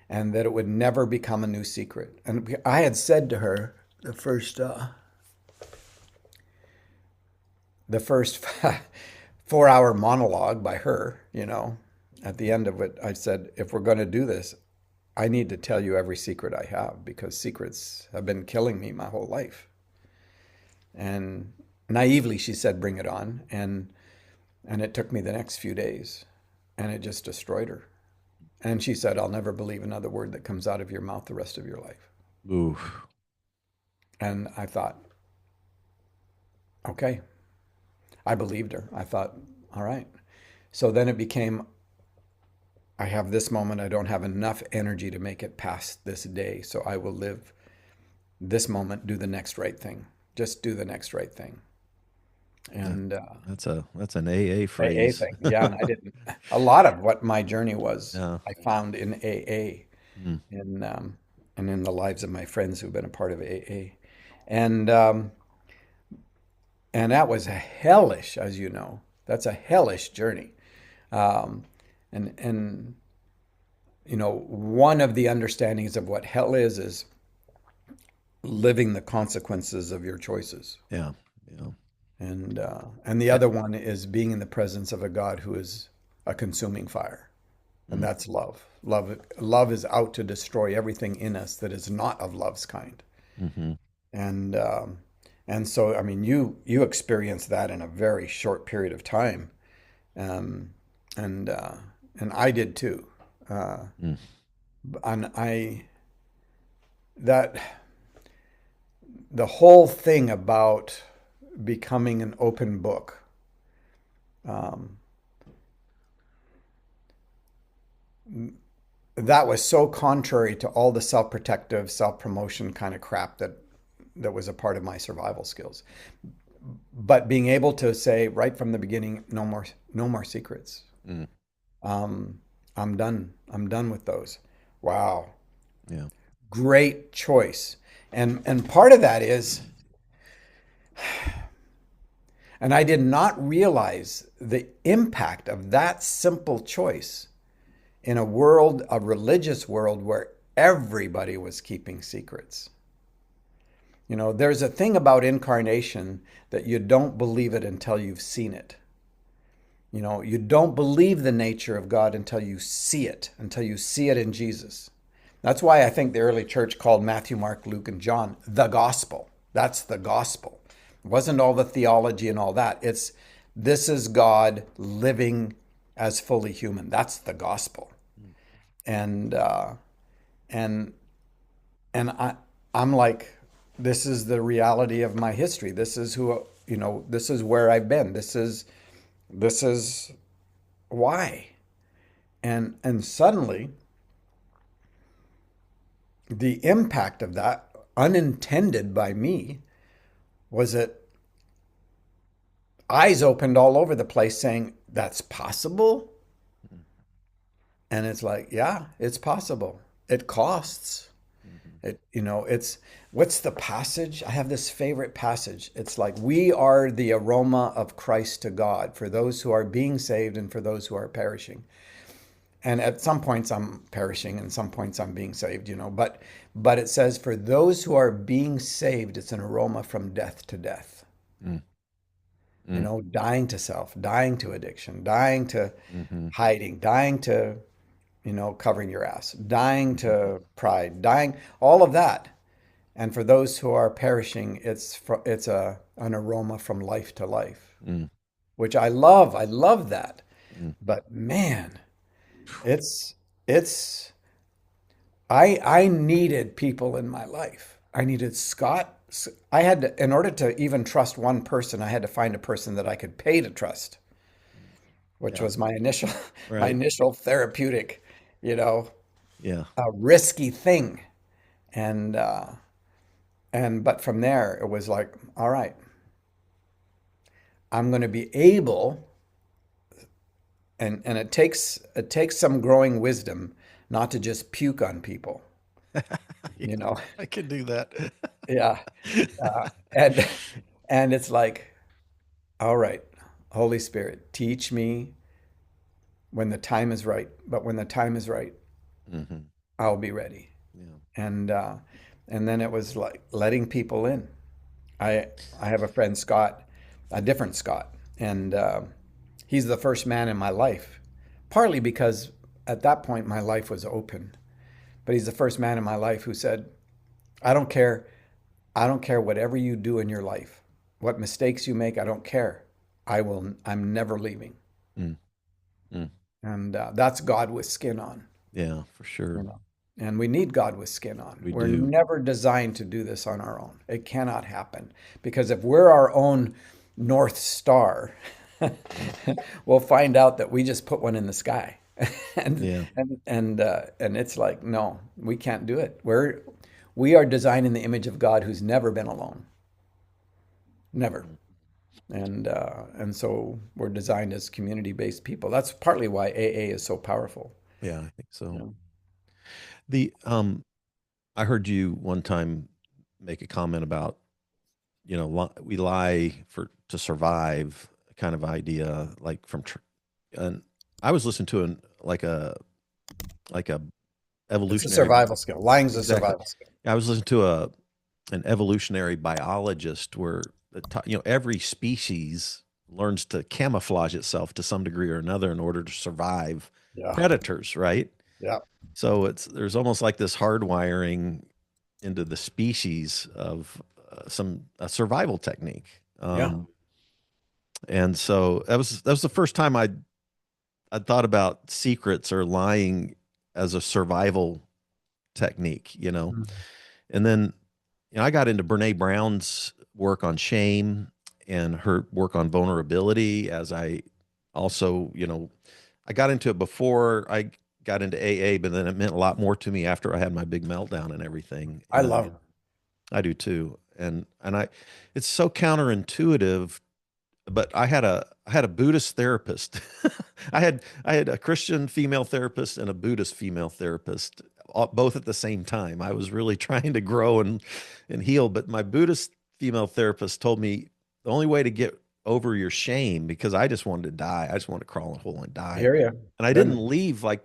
and that it would never become a new secret. And I had said to her the first 4-hour monologue by her, at the end of it, I said, if we're going to do this, I need to tell you every secret I have, because secrets have been killing me my whole life. And naively, she said, bring it on. And it took me the next few days, and it just destroyed her. And she said, I'll never believe another word that comes out of your mouth the rest of your life. oof, And I thought, okay. I believed her. I thought, all right. So then it became, I have this moment. I don't have enough energy to make it past this day. So I will live this moment, do the next right thing. Just do the next right thing. that, And that's an AA AA phrase. thing. Yeah. And I didn't, a lot of what my journey was, Yeah. I found in AA, Mm, and in the lives of my friends who've been a part of AA. And, um, and that was a hellish, as you know, that's a hellish journey. Um, and one of the understandings of what hell is living the consequences of your choices. yeah. Yeah. And the other one is being in the presence of a God who is a consuming fire. And Mm, that's love. Love is out to destroy everything in us that is not of love's kind. mhm. And and so, I mean, you experienced that in a very short period of time, um, and and I did too. Uh, Mm. and I that the whole thing about becoming an open book, um, that was so contrary to all the self-protective, self-promotion kind of crap that was a part of my survival skills. But being able to say right from the beginning, no more secrets. Mm. Um, I'm done. I'm done with those. Wow, Yeah. great choice. And part of that is, and I did not realize the impact of that simple choice in a world, a religious world where everybody was keeping secrets. There's a thing about incarnation that you don't believe it until you've seen it. You don't believe the nature of God until you see it in Jesus. That's why I think the early church called Matthew, Mark, Luke, and John the gospel. That's the gospel. It wasn't all the theology and all that. This is God living as fully human. That's the gospel. And and and I'm like, this is the reality of my history. This is this is where I've been. This is why. And suddenly the impact of that, unintended by me, was that eyes opened all over the place saying, that's possible? And it's like, yeah, it's possible. It costs. Mhm. It's what's the passage? I have this favorite passage. It's like, we are the aroma of Christ to God for those who are being saved and for those who are perishing. And at some points I'm perishing and some points I'm being saved, but it says for those who are being saved, it's an aroma from death to death. Mm. Mm. Dying to self, dying to addiction, dying to Mhm. hiding, dying to, covering your ass, dying to pride, dying, all of that. And for those who are perishing, it's an aroma from life to life, Mm. which I love. I love that. Mm. But man, it's it's I needed people in my life. I needed Scott. I had to, in order to even trust one person, I had to find a person that I could pay to trust, which Yeah. was my initial my Right. initial therapeutic, you know, Yeah. risky thing. And but from there it was like, all right, I'm going to be able, and it takes some growing wisdom not to just puke on people, Yeah, you know. I can do that. Yeah. And it's like, all right, Holy Spirit, teach me when the time is right. But when the time is right, Hmm. I'll be ready. Yeah. And and then it was like letting people in. I have a friend, Scott, a different Scott, and he's the first man in my life, partly because at that point my life was open. But he's the first man in my life who said, I don't care. I don't care whatever you do in your life, what mistakes you make. I don't care. I'm never leaving. Mm. Mm. And that's God with skin on. Yeah, for you sure. know. And we need God with skin on. We We're do. never designed to do this on our own. It cannot happen because if we're our own North Star, we'll find out that we just put one in the sky. and Yeah. and it's like, no, we can't do it. We are designed in the image of God who's never been alone. Never. And so we're designed as community-based people. That's partly why AA is so powerful. Yeah, I think You so. know? The I heard you one time make a comment about, we lie for to survive kind of idea, like and I was listening to like a It's a evolutionary. survival skill. Lying's a Exactly. survival skill. I was listening to an evolutionary biologist where every species learns to camouflage itself to some degree or another in order to survive Yeah. predators, right? Yeah. So there's almost like this hardwiring into the species of some a survival technique. Yeah. And so that was the first time I'd thought about secrets or lying as a survival technique, Mm. And then I got into Brene Brown's work on shame and her work on vulnerability as I also, I got into it before I got into AA, but then it meant a lot more to me after I had my big meltdown and everything. I And love I do too. And it's so counterintuitive, but I had a Buddhist therapist. I had a Christian female therapist and a Buddhist female therapist, both at the same time. I was really trying to grow and heal, but my Buddhist female therapist told me the only way to get over your shame, because I just wanted to die. I just wanted to crawl in a hole and I die. hear you. And I Been didn't leave. Like,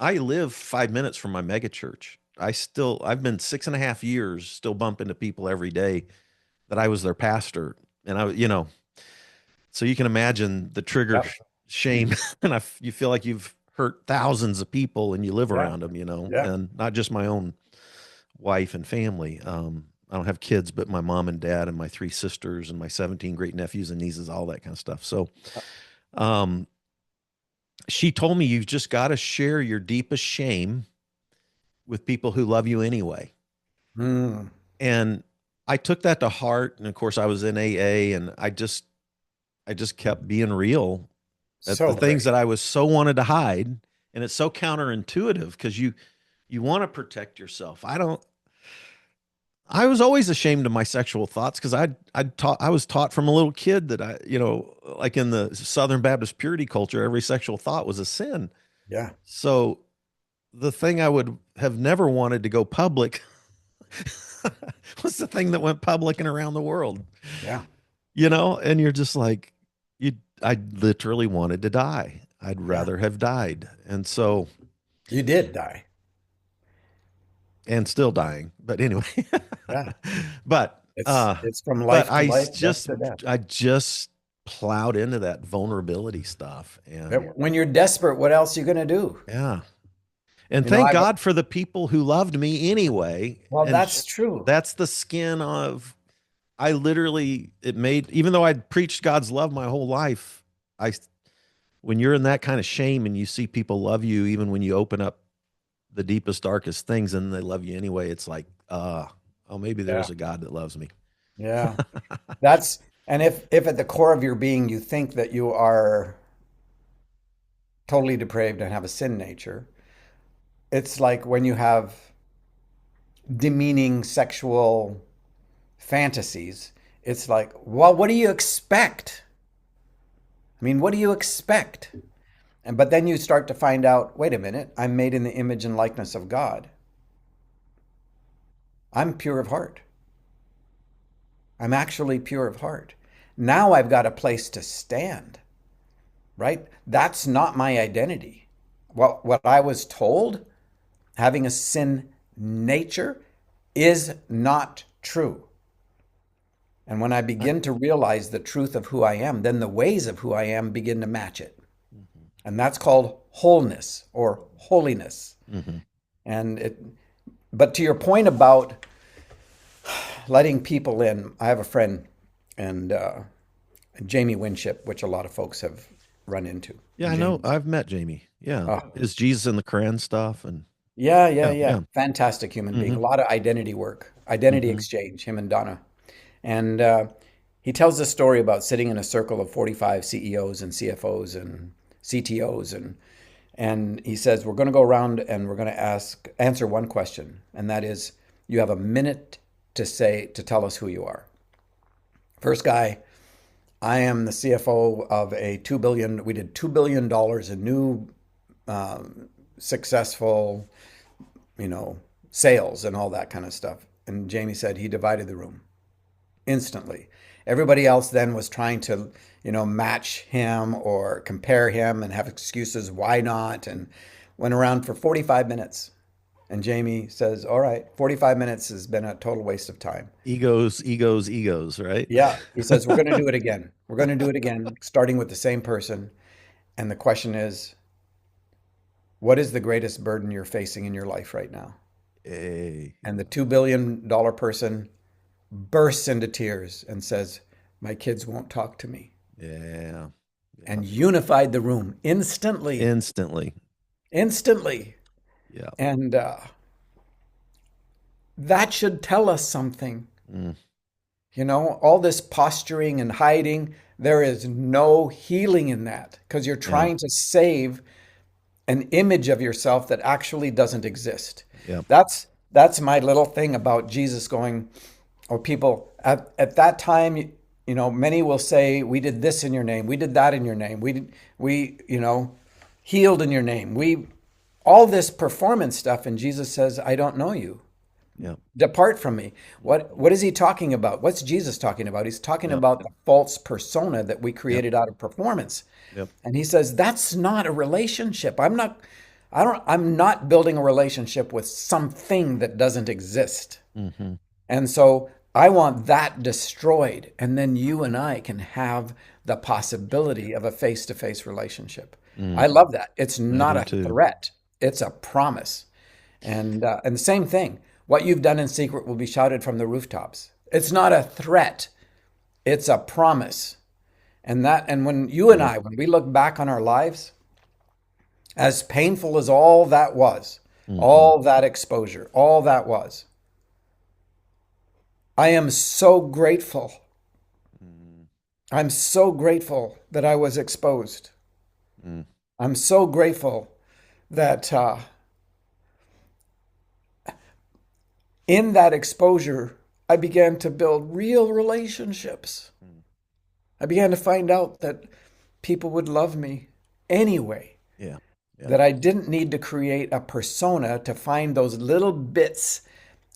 I live 5 minutes from my megachurch. I've been 6.5 years still bumping into people every day that I was their pastor. And so you can imagine the trigger Yep. shame, and you feel like you've hurt thousands of people, and you live Yeah. around them, Yeah. and not just my own wife and family. I don't have kids, but my mom and dad and my three sisters and my 17 great nephews and nieces, all that kind of stuff. So, um, she told me you've just got to share your deepest shame with people who love you anyway. Mm. And I took that to heart. And of course, I was in AA, and I just kept being real at the So things great. that I was so wanted to hide. And it's so counterintuitive because you want to protect yourself. I was always ashamed of my sexual thoughts because I was taught from a little kid that like in the Southern Baptist purity culture, every sexual thought was a sin. Yeah. So the thing I would have never wanted to go public was the thing that went public and around the world, Yeah. and you're just like, I literally wanted to die. I'd Yeah. rather have died. And so, You did die. and still dying, but anyway, Yeah. but, It's from but life to life, death to death. I just plowed into that vulnerability stuff. And When you're desperate, what else are you going to do? yeah. And You know, thank I've, God for the people who loved me anyway. well, And that's true. that's the skin of, I literally, even though I'd preached God's love my whole life, I, when you're in that kind of shame and you see people love you, even when you open up the deepest, darkest things and they love you anyway, it's like, oh, maybe Yeah. there's a God that loves me. Yeah. That's, and if at the core of your being you think that you are totally depraved and have a sin nature, it's like when you have demeaning sexual fantasies, it's like, well, what do you expect? I mean, what do you expect? But then you start to find out, wait a minute, I'm made in the image and likeness of God. I'm pure of heart. I'm actually pure of heart. Now I've got a place to stand, right? That's not my identity. What I was told, having a sin nature, is not true. And when I begin to realize the truth of who I am, then the ways of who I am begin to match it. And that's called wholeness or holiness. Mm-hmm. But to your point about letting people in, I have a friend and Jamie Winship, which a lot of folks have run into. Yeah, I know. I've met Jamie. Yeah. Oh, Is Jesus in the Koran stuff? And yeah. yeah. Fantastic human being. Mm-hmm. A lot of identity work, identity Mm-hmm. exchange, him and Donna. And he tells this story about sitting in a circle of 45 CEOs and CFOs and CTOs. And he says, we're going to go around and we're going to answer one question. And that is, you have a minute to tell us who you are. First guy, I am the CFO of we did $2 billion in new successful, sales and all that kind of stuff. And Jamie said he divided the room instantly. Everybody else then was trying to, match him or compare him and have excuses why not, and went around for 45 minutes. And Jamie says, all right, 45 minutes has been a total waste of time. Egos, egos, egos, right? Yeah. He says, we're going to do it again. We're going to do it again, starting with the same person. And the question is, what is the greatest burden you're facing in your life right now? Hey. And the $2 billion person bursts into tears and says, my kids won't talk to me. Yeah. And unified the room instantly. Instantly. Yeah. And that should tell us something. Mm. All this posturing and hiding, there is no healing in that because you're trying to save an image of yourself that actually doesn't exist. Yeah. That's my little thing about Jesus going, or people at that time, many will say, we did this in your name. We did that in your name. We healed in your name. All this performance stuff. And Jesus says, I don't know you. Yeah. Depart from me. What is he talking about? What's Jesus talking about? He's talking about the false persona that we created out of performance. Yep. And he says, that's not a relationship. I'm not building a relationship with something that doesn't exist. Mm-hmm. And so I want that destroyed. And then you and I can have the possibility of a face-to-face relationship. I love that. It's not a threat. It's a promise. And the same thing. What you've done in secret will be shouted from the rooftops. It's not a threat. It's a promise. And when you and I, when we look back on our lives, as painful as all that was, all that exposure, all that was, I am so grateful. I'm so grateful that I was exposed. I'm so grateful that In that exposure, I began to build real relationships. Mm. I began to find out that people would love me anyway, Yeah. Yeah. that I didn't need to create a persona to find those little bits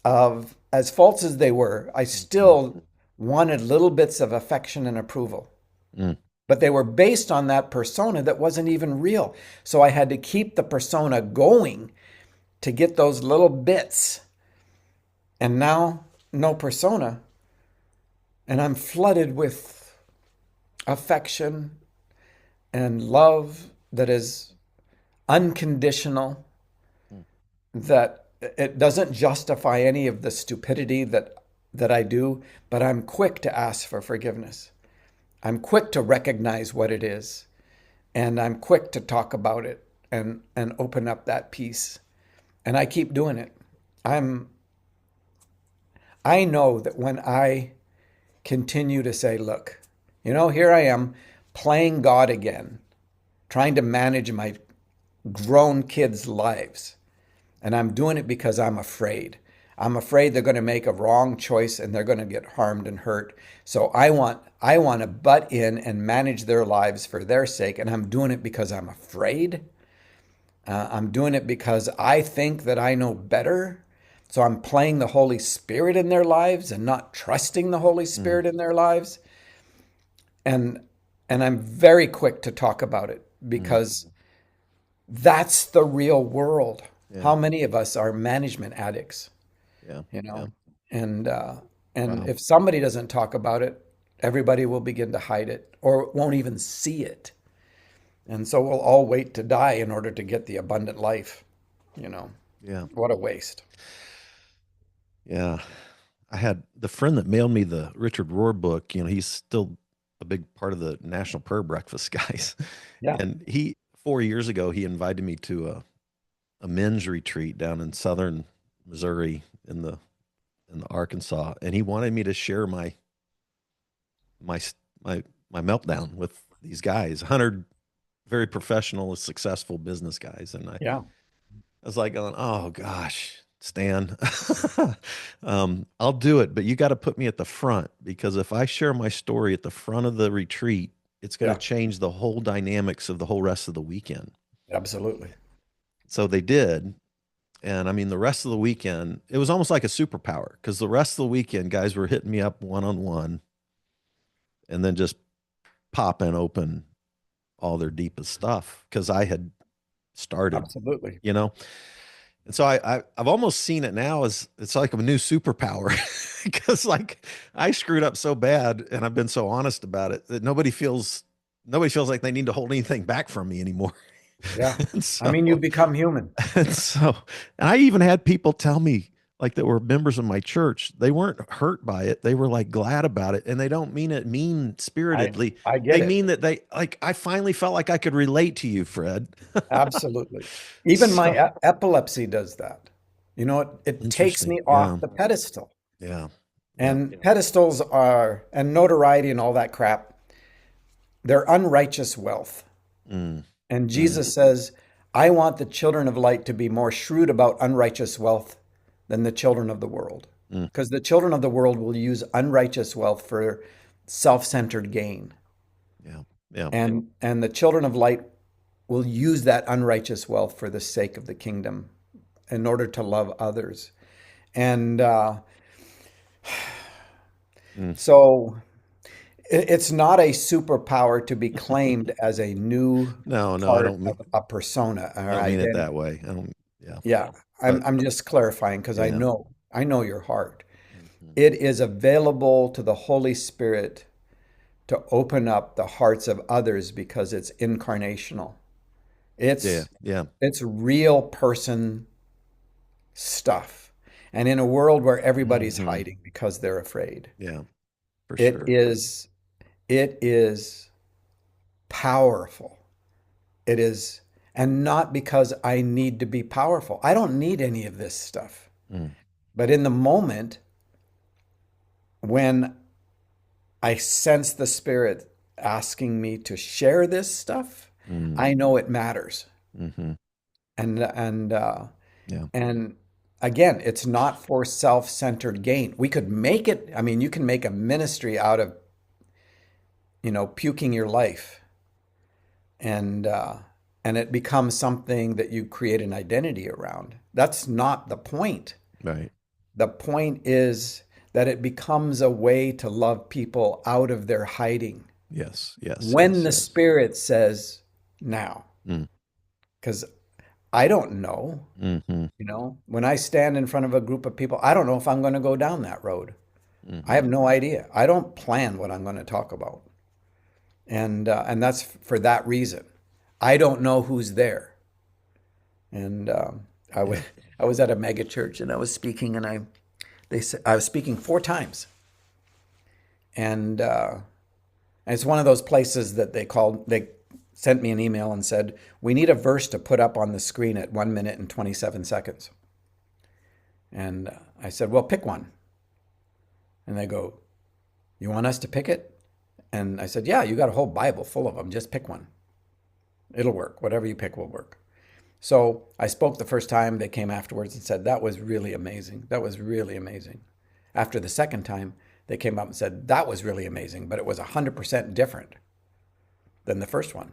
of, as false as they were, I still wanted little bits of affection and approval. Mm. But they were based on that persona that wasn't even real. So I had to keep the persona going to get those little bits. And now, no persona. And I'm flooded with affection and love that is unconditional, Mm. that it doesn't justify any of the stupidity that I do, but I'm quick to ask for forgiveness. I'm quick to recognize what it is, and I'm quick to talk about it and open up that piece. And I keep doing it. I know that when I continue to say, look, here I am playing God again, trying to manage my grown kids' lives. And I'm doing it because I'm afraid. I'm afraid they're going to make a wrong choice and they're going to get harmed and hurt. So I want to butt in and manage their lives for their sake. And I'm doing it because I'm afraid. I'm doing it because I think that I know better. So I'm playing the Holy Spirit in their lives and not trusting the Holy Spirit in their lives. And I'm very quick to talk about it because that's the real world. Yeah. How many of us are management addicts? Yeah. Yeah. And Wow. if somebody doesn't talk about it, everybody will begin to hide it or won't even see it. And so we'll all wait to die in order to get the abundant life. Yeah. What a waste. Yeah. I had the friend that mailed me the Richard Rohr book, he's still a big part of the National Prayer Breakfast guys. Yeah. And 4 years ago, he invited me to a men's retreat down in southern Missouri in the Arkansas. And he wanted me to share my meltdown with these guys, 100 very professional, successful business guys. And I Yeah. was like going, oh gosh, Stan, I'll do it, but you got to put me at the front, because if I share my story at the front of the retreat, it's going Yeah. to change the whole dynamics of the whole rest of the weekend. Absolutely. So they did. And I mean, the rest of the weekend, it was almost like a superpower, because the rest of the weekend, guys were hitting me up one-on-one and then just popping open all their deepest stuff because I had started, Absolutely. And so I've almost seen it now as it's like a new superpower, because like I screwed up so bad and I've been so honest about it that nobody feels like they need to hold anything back from me anymore. Yeah. And I mean, you so, become human. and I even had people tell me, like, that were members of my church, they weren't hurt by it. They were like glad about it. And they don't mean it mean spiritedly. I get They it. mean that I finally felt like I could relate to you, Fred. Absolutely. Even my So epilepsy does that. It takes interesting. me Yeah. off the pedestal. Yeah. And pedestals and notoriety and all that crap, they're unrighteous wealth. Mm. And Jesus says, I want the children of light to be more shrewd about unrighteous wealth than the children of the world. Because the children of the world will use unrighteous wealth for self-centered gain. Yeah. Yeah. And the children of light will use that unrighteous wealth for the sake of the kingdom in order to love others. And so it's not a superpower to be claimed as a new No, I part don't mean, of a persona or I don't mean it identity. that way. I don't, yeah. Yeah, But I'm just clarifying because yeah. I know your heart. Mhm. It is available to the Holy Spirit to open up the hearts of others because it's incarnational. Yeah. It's Yeah. it's real person stuff. And in a world where everybody's Mhm. hiding because they're afraid, Yeah. For it sure. is powerful. It is, and not because I need to be powerful. I don't need any of this stuff. Mm. But in the moment when I sense the Spirit asking me to share this stuff, Mm. I know it matters. Mm-hmm. And Yeah. and again, it's not for self-centered gain. We could make it, I mean, you can make a ministry out of, puking your life, and it becomes something that you create an identity around. That's not the point. Right. The point is that it becomes a way to love people out of their hiding Yes. Yes. when Yes. the Yes. Spirit says now. Mm. Because I don't know, Hmm. when I stand in front of a group of people, I don't know if I'm going to go down that road. I Hmm. have no idea. I don't plan what I'm going to talk about. And that's for that reason. I don't know who's there. And I was Yeah. I was at a mega church and I was speaking, and they said I was speaking 4 times, and it's one of those places that they sent me an email and said, we need a verse to put up on the screen at 1 minute and 27 seconds. And I said, well, pick one. And they go, you want us to pick it? And I said, yeah, you got a whole Bible full of them. Just pick one. It'll work. Whatever you pick will work. So I spoke the first time. They came afterwards and said, that was really amazing. That was really amazing. After the second time, they came up and said, that was really amazing, but it was 100% different than the first one.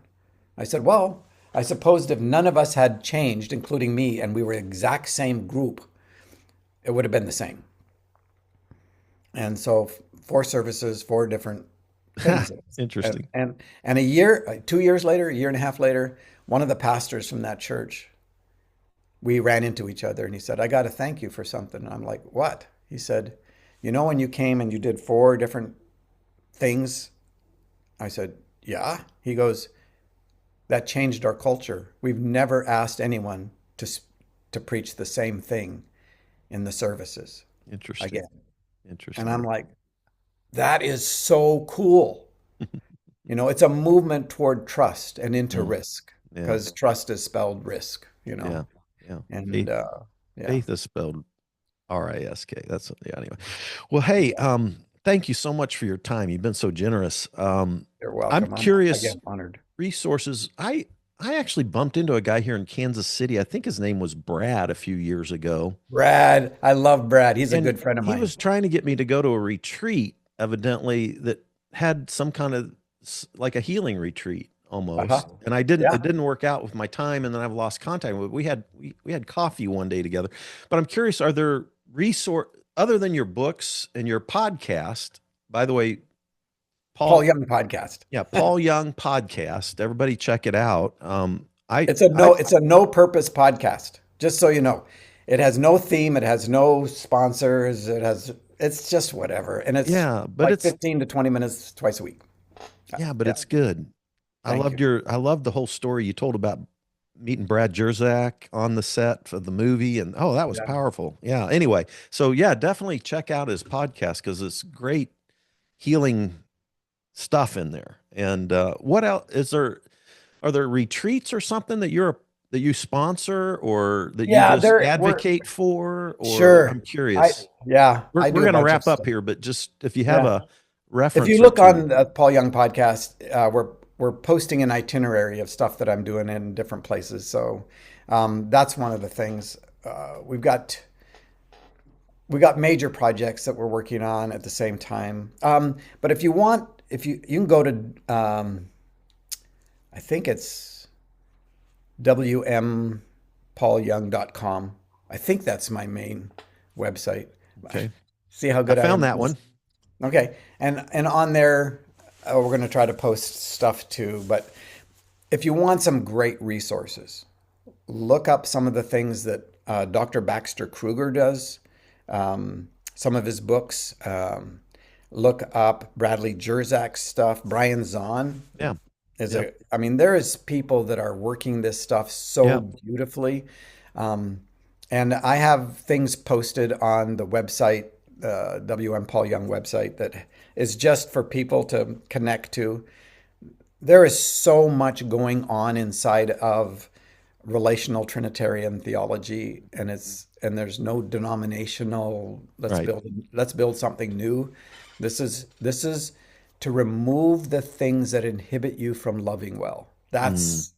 I said, well, I supposed if none of us had changed, including me, and we were the exact same group, it would have been the same. And so 4 services, 4 different things. Interesting. And a year, 2 years later, a year and a half later, one of the pastors from that church, we ran into each other, and he said, I got to thank you for something. And I'm like, what? He said, when you came and you did 4 different things? I said, yeah. He goes, that changed our culture. We've never asked anyone to preach the same thing in the services Interesting. again. Interesting. And I'm like, that is so cool. It's a movement toward trust and into Mm. risk, Yeah. because trust is spelled risk, Yeah. Yeah. and Faith, yeah, faith is spelled RISK. That's yeah. Anyway. Well, hey, thank you so much for your time. You've been so generous. you're I'm welcome. curious, Again, honored. resources. I actually bumped into a guy here in Kansas City. I think his name was Brad a few years ago. Brad, I love Brad. He's a And good friend of he mine. was trying to get me to go to a retreat, evidently, that had some kind of like a healing retreat almost. Uh-huh. And I didn't, Yeah. it didn't work out with my time, and then I've lost contact. We had coffee one day together. But I'm curious, are there resource other than your books and your podcast? By the way, Paul Young podcast. yeah, Paul Young podcast. Everybody check it out. It's a no purpose podcast. Just so you know, it has no theme. It has no sponsors. It's just whatever. And it's yeah, but like it's 15 to 20 minutes twice a week. yeah, but Yeah. it's good. Thank I loved the whole story you told about meeting Brad Jerzak on the set of the movie, and oh, that was Yeah. powerful. Yeah. Anyway, so yeah, definitely check out his podcast because it's great healing stuff in there. And what else is there? Are there retreats or something that you sponsor or that you Yeah, just we're advocate for? Or sure. I'm curious. I We're do a going to bunch of wrap up stuff. here, but just if you have Yeah. a If reference you or look two. on the Paul Young podcast, we're posting an itinerary of stuff that I'm doing in different places. So that's one of the things. We've got major projects that we're working on at the same time. But if you want, you can go to I think it's wmpaulyoung.com. I think that's my main website. Okay. See how I good I am found at that this? one. Okay, and on there, we're going to try to post stuff too. But if you want some great resources, look up some of the things that Dr. Baxter Kruger does. Some of his books. Look up Bradley Jerzak's stuff. Brian Zahn Yeah. is Yeah. I mean, there is people that are working this stuff so Yeah. beautifully. And I have things posted on the website, WM Paul Young website, that is just for people to connect to. There is so much going on inside of relational Trinitarian theology, and there's no denominational. Right. Let's build something new. This is to remove the things that inhibit you from loving well. That's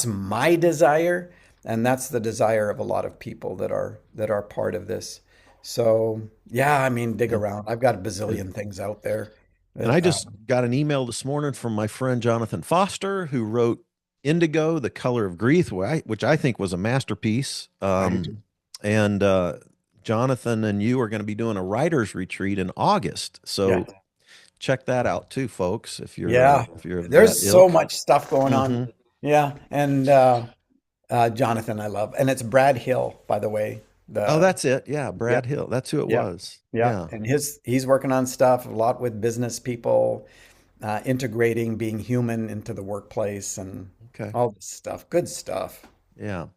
my desire. And that's the desire of a lot of people that are part of this. So yeah, I mean, dig around. I've got a bazillion things out there. And I just got an email this morning from my friend Jonathan Foster, who wrote Indigo, The Color of Grief, which I think was a masterpiece. And Jonathan and you are going to be doing a writer's retreat in August. So check that out too, folks. If you're there's so ilk. much stuff going on. Yeah. And Jonathan, I love. And it's Brad Hill, by the way. That's it. Yeah, Brad Hill. That's who it was. Yeah. And he's working on stuff a lot with business people, integrating being human into the workplace and all this stuff. Good stuff. Yeah.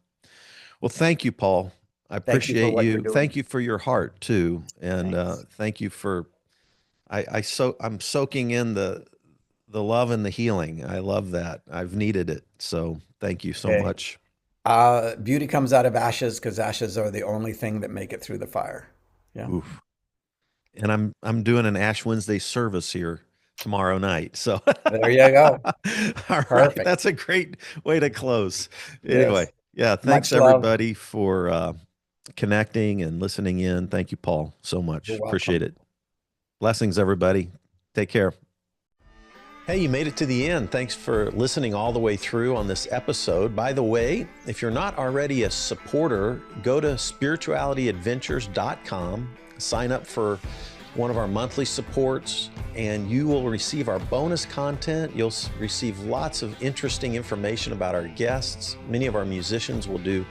Well, thank you, Paul. I appreciate you. Thank you for your heart too. And thank you for I'm soaking in the love and the healing. I love that. I've needed it. So thank you so much. Beauty comes out of ashes, because ashes are the only thing that make it through the fire. Yeah. Oof. And I'm doing an Ash Wednesday service here tomorrow night. So there you go. All right. That's a great way to close. Anyway, thanks everybody for connecting and listening in. Thank you, Paul, so much. Appreciate it. Blessings, everybody. Take care. Hey, you made it to the end. Thanks for listening all the way through on this episode. By the way, if you're not already a supporter, go to spiritualityadventures.com, sign up for one of our monthly supports, and you will receive our bonus content. You'll receive lots of interesting information about our guests. Many of our musicians will do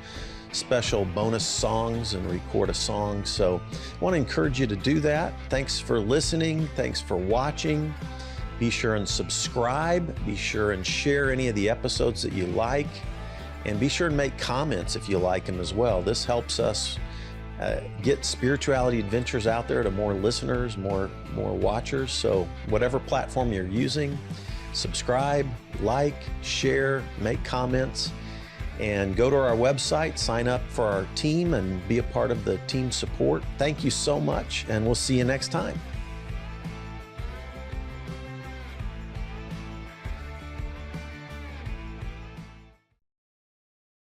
special bonus songs and record a song. So I want to encourage you to do that. Thanks for listening. Thanks for watching. Be sure and subscribe. Be sure and share any of the episodes that you like. And be sure and make comments if you like them as well. This helps us get Spirituality Adventures out there to more listeners, more watchers. So whatever platform you're using, subscribe, like, share, make comments, and go to our website, sign up for our team, and be a part of the team support. Thank you so much, and we'll see you next time.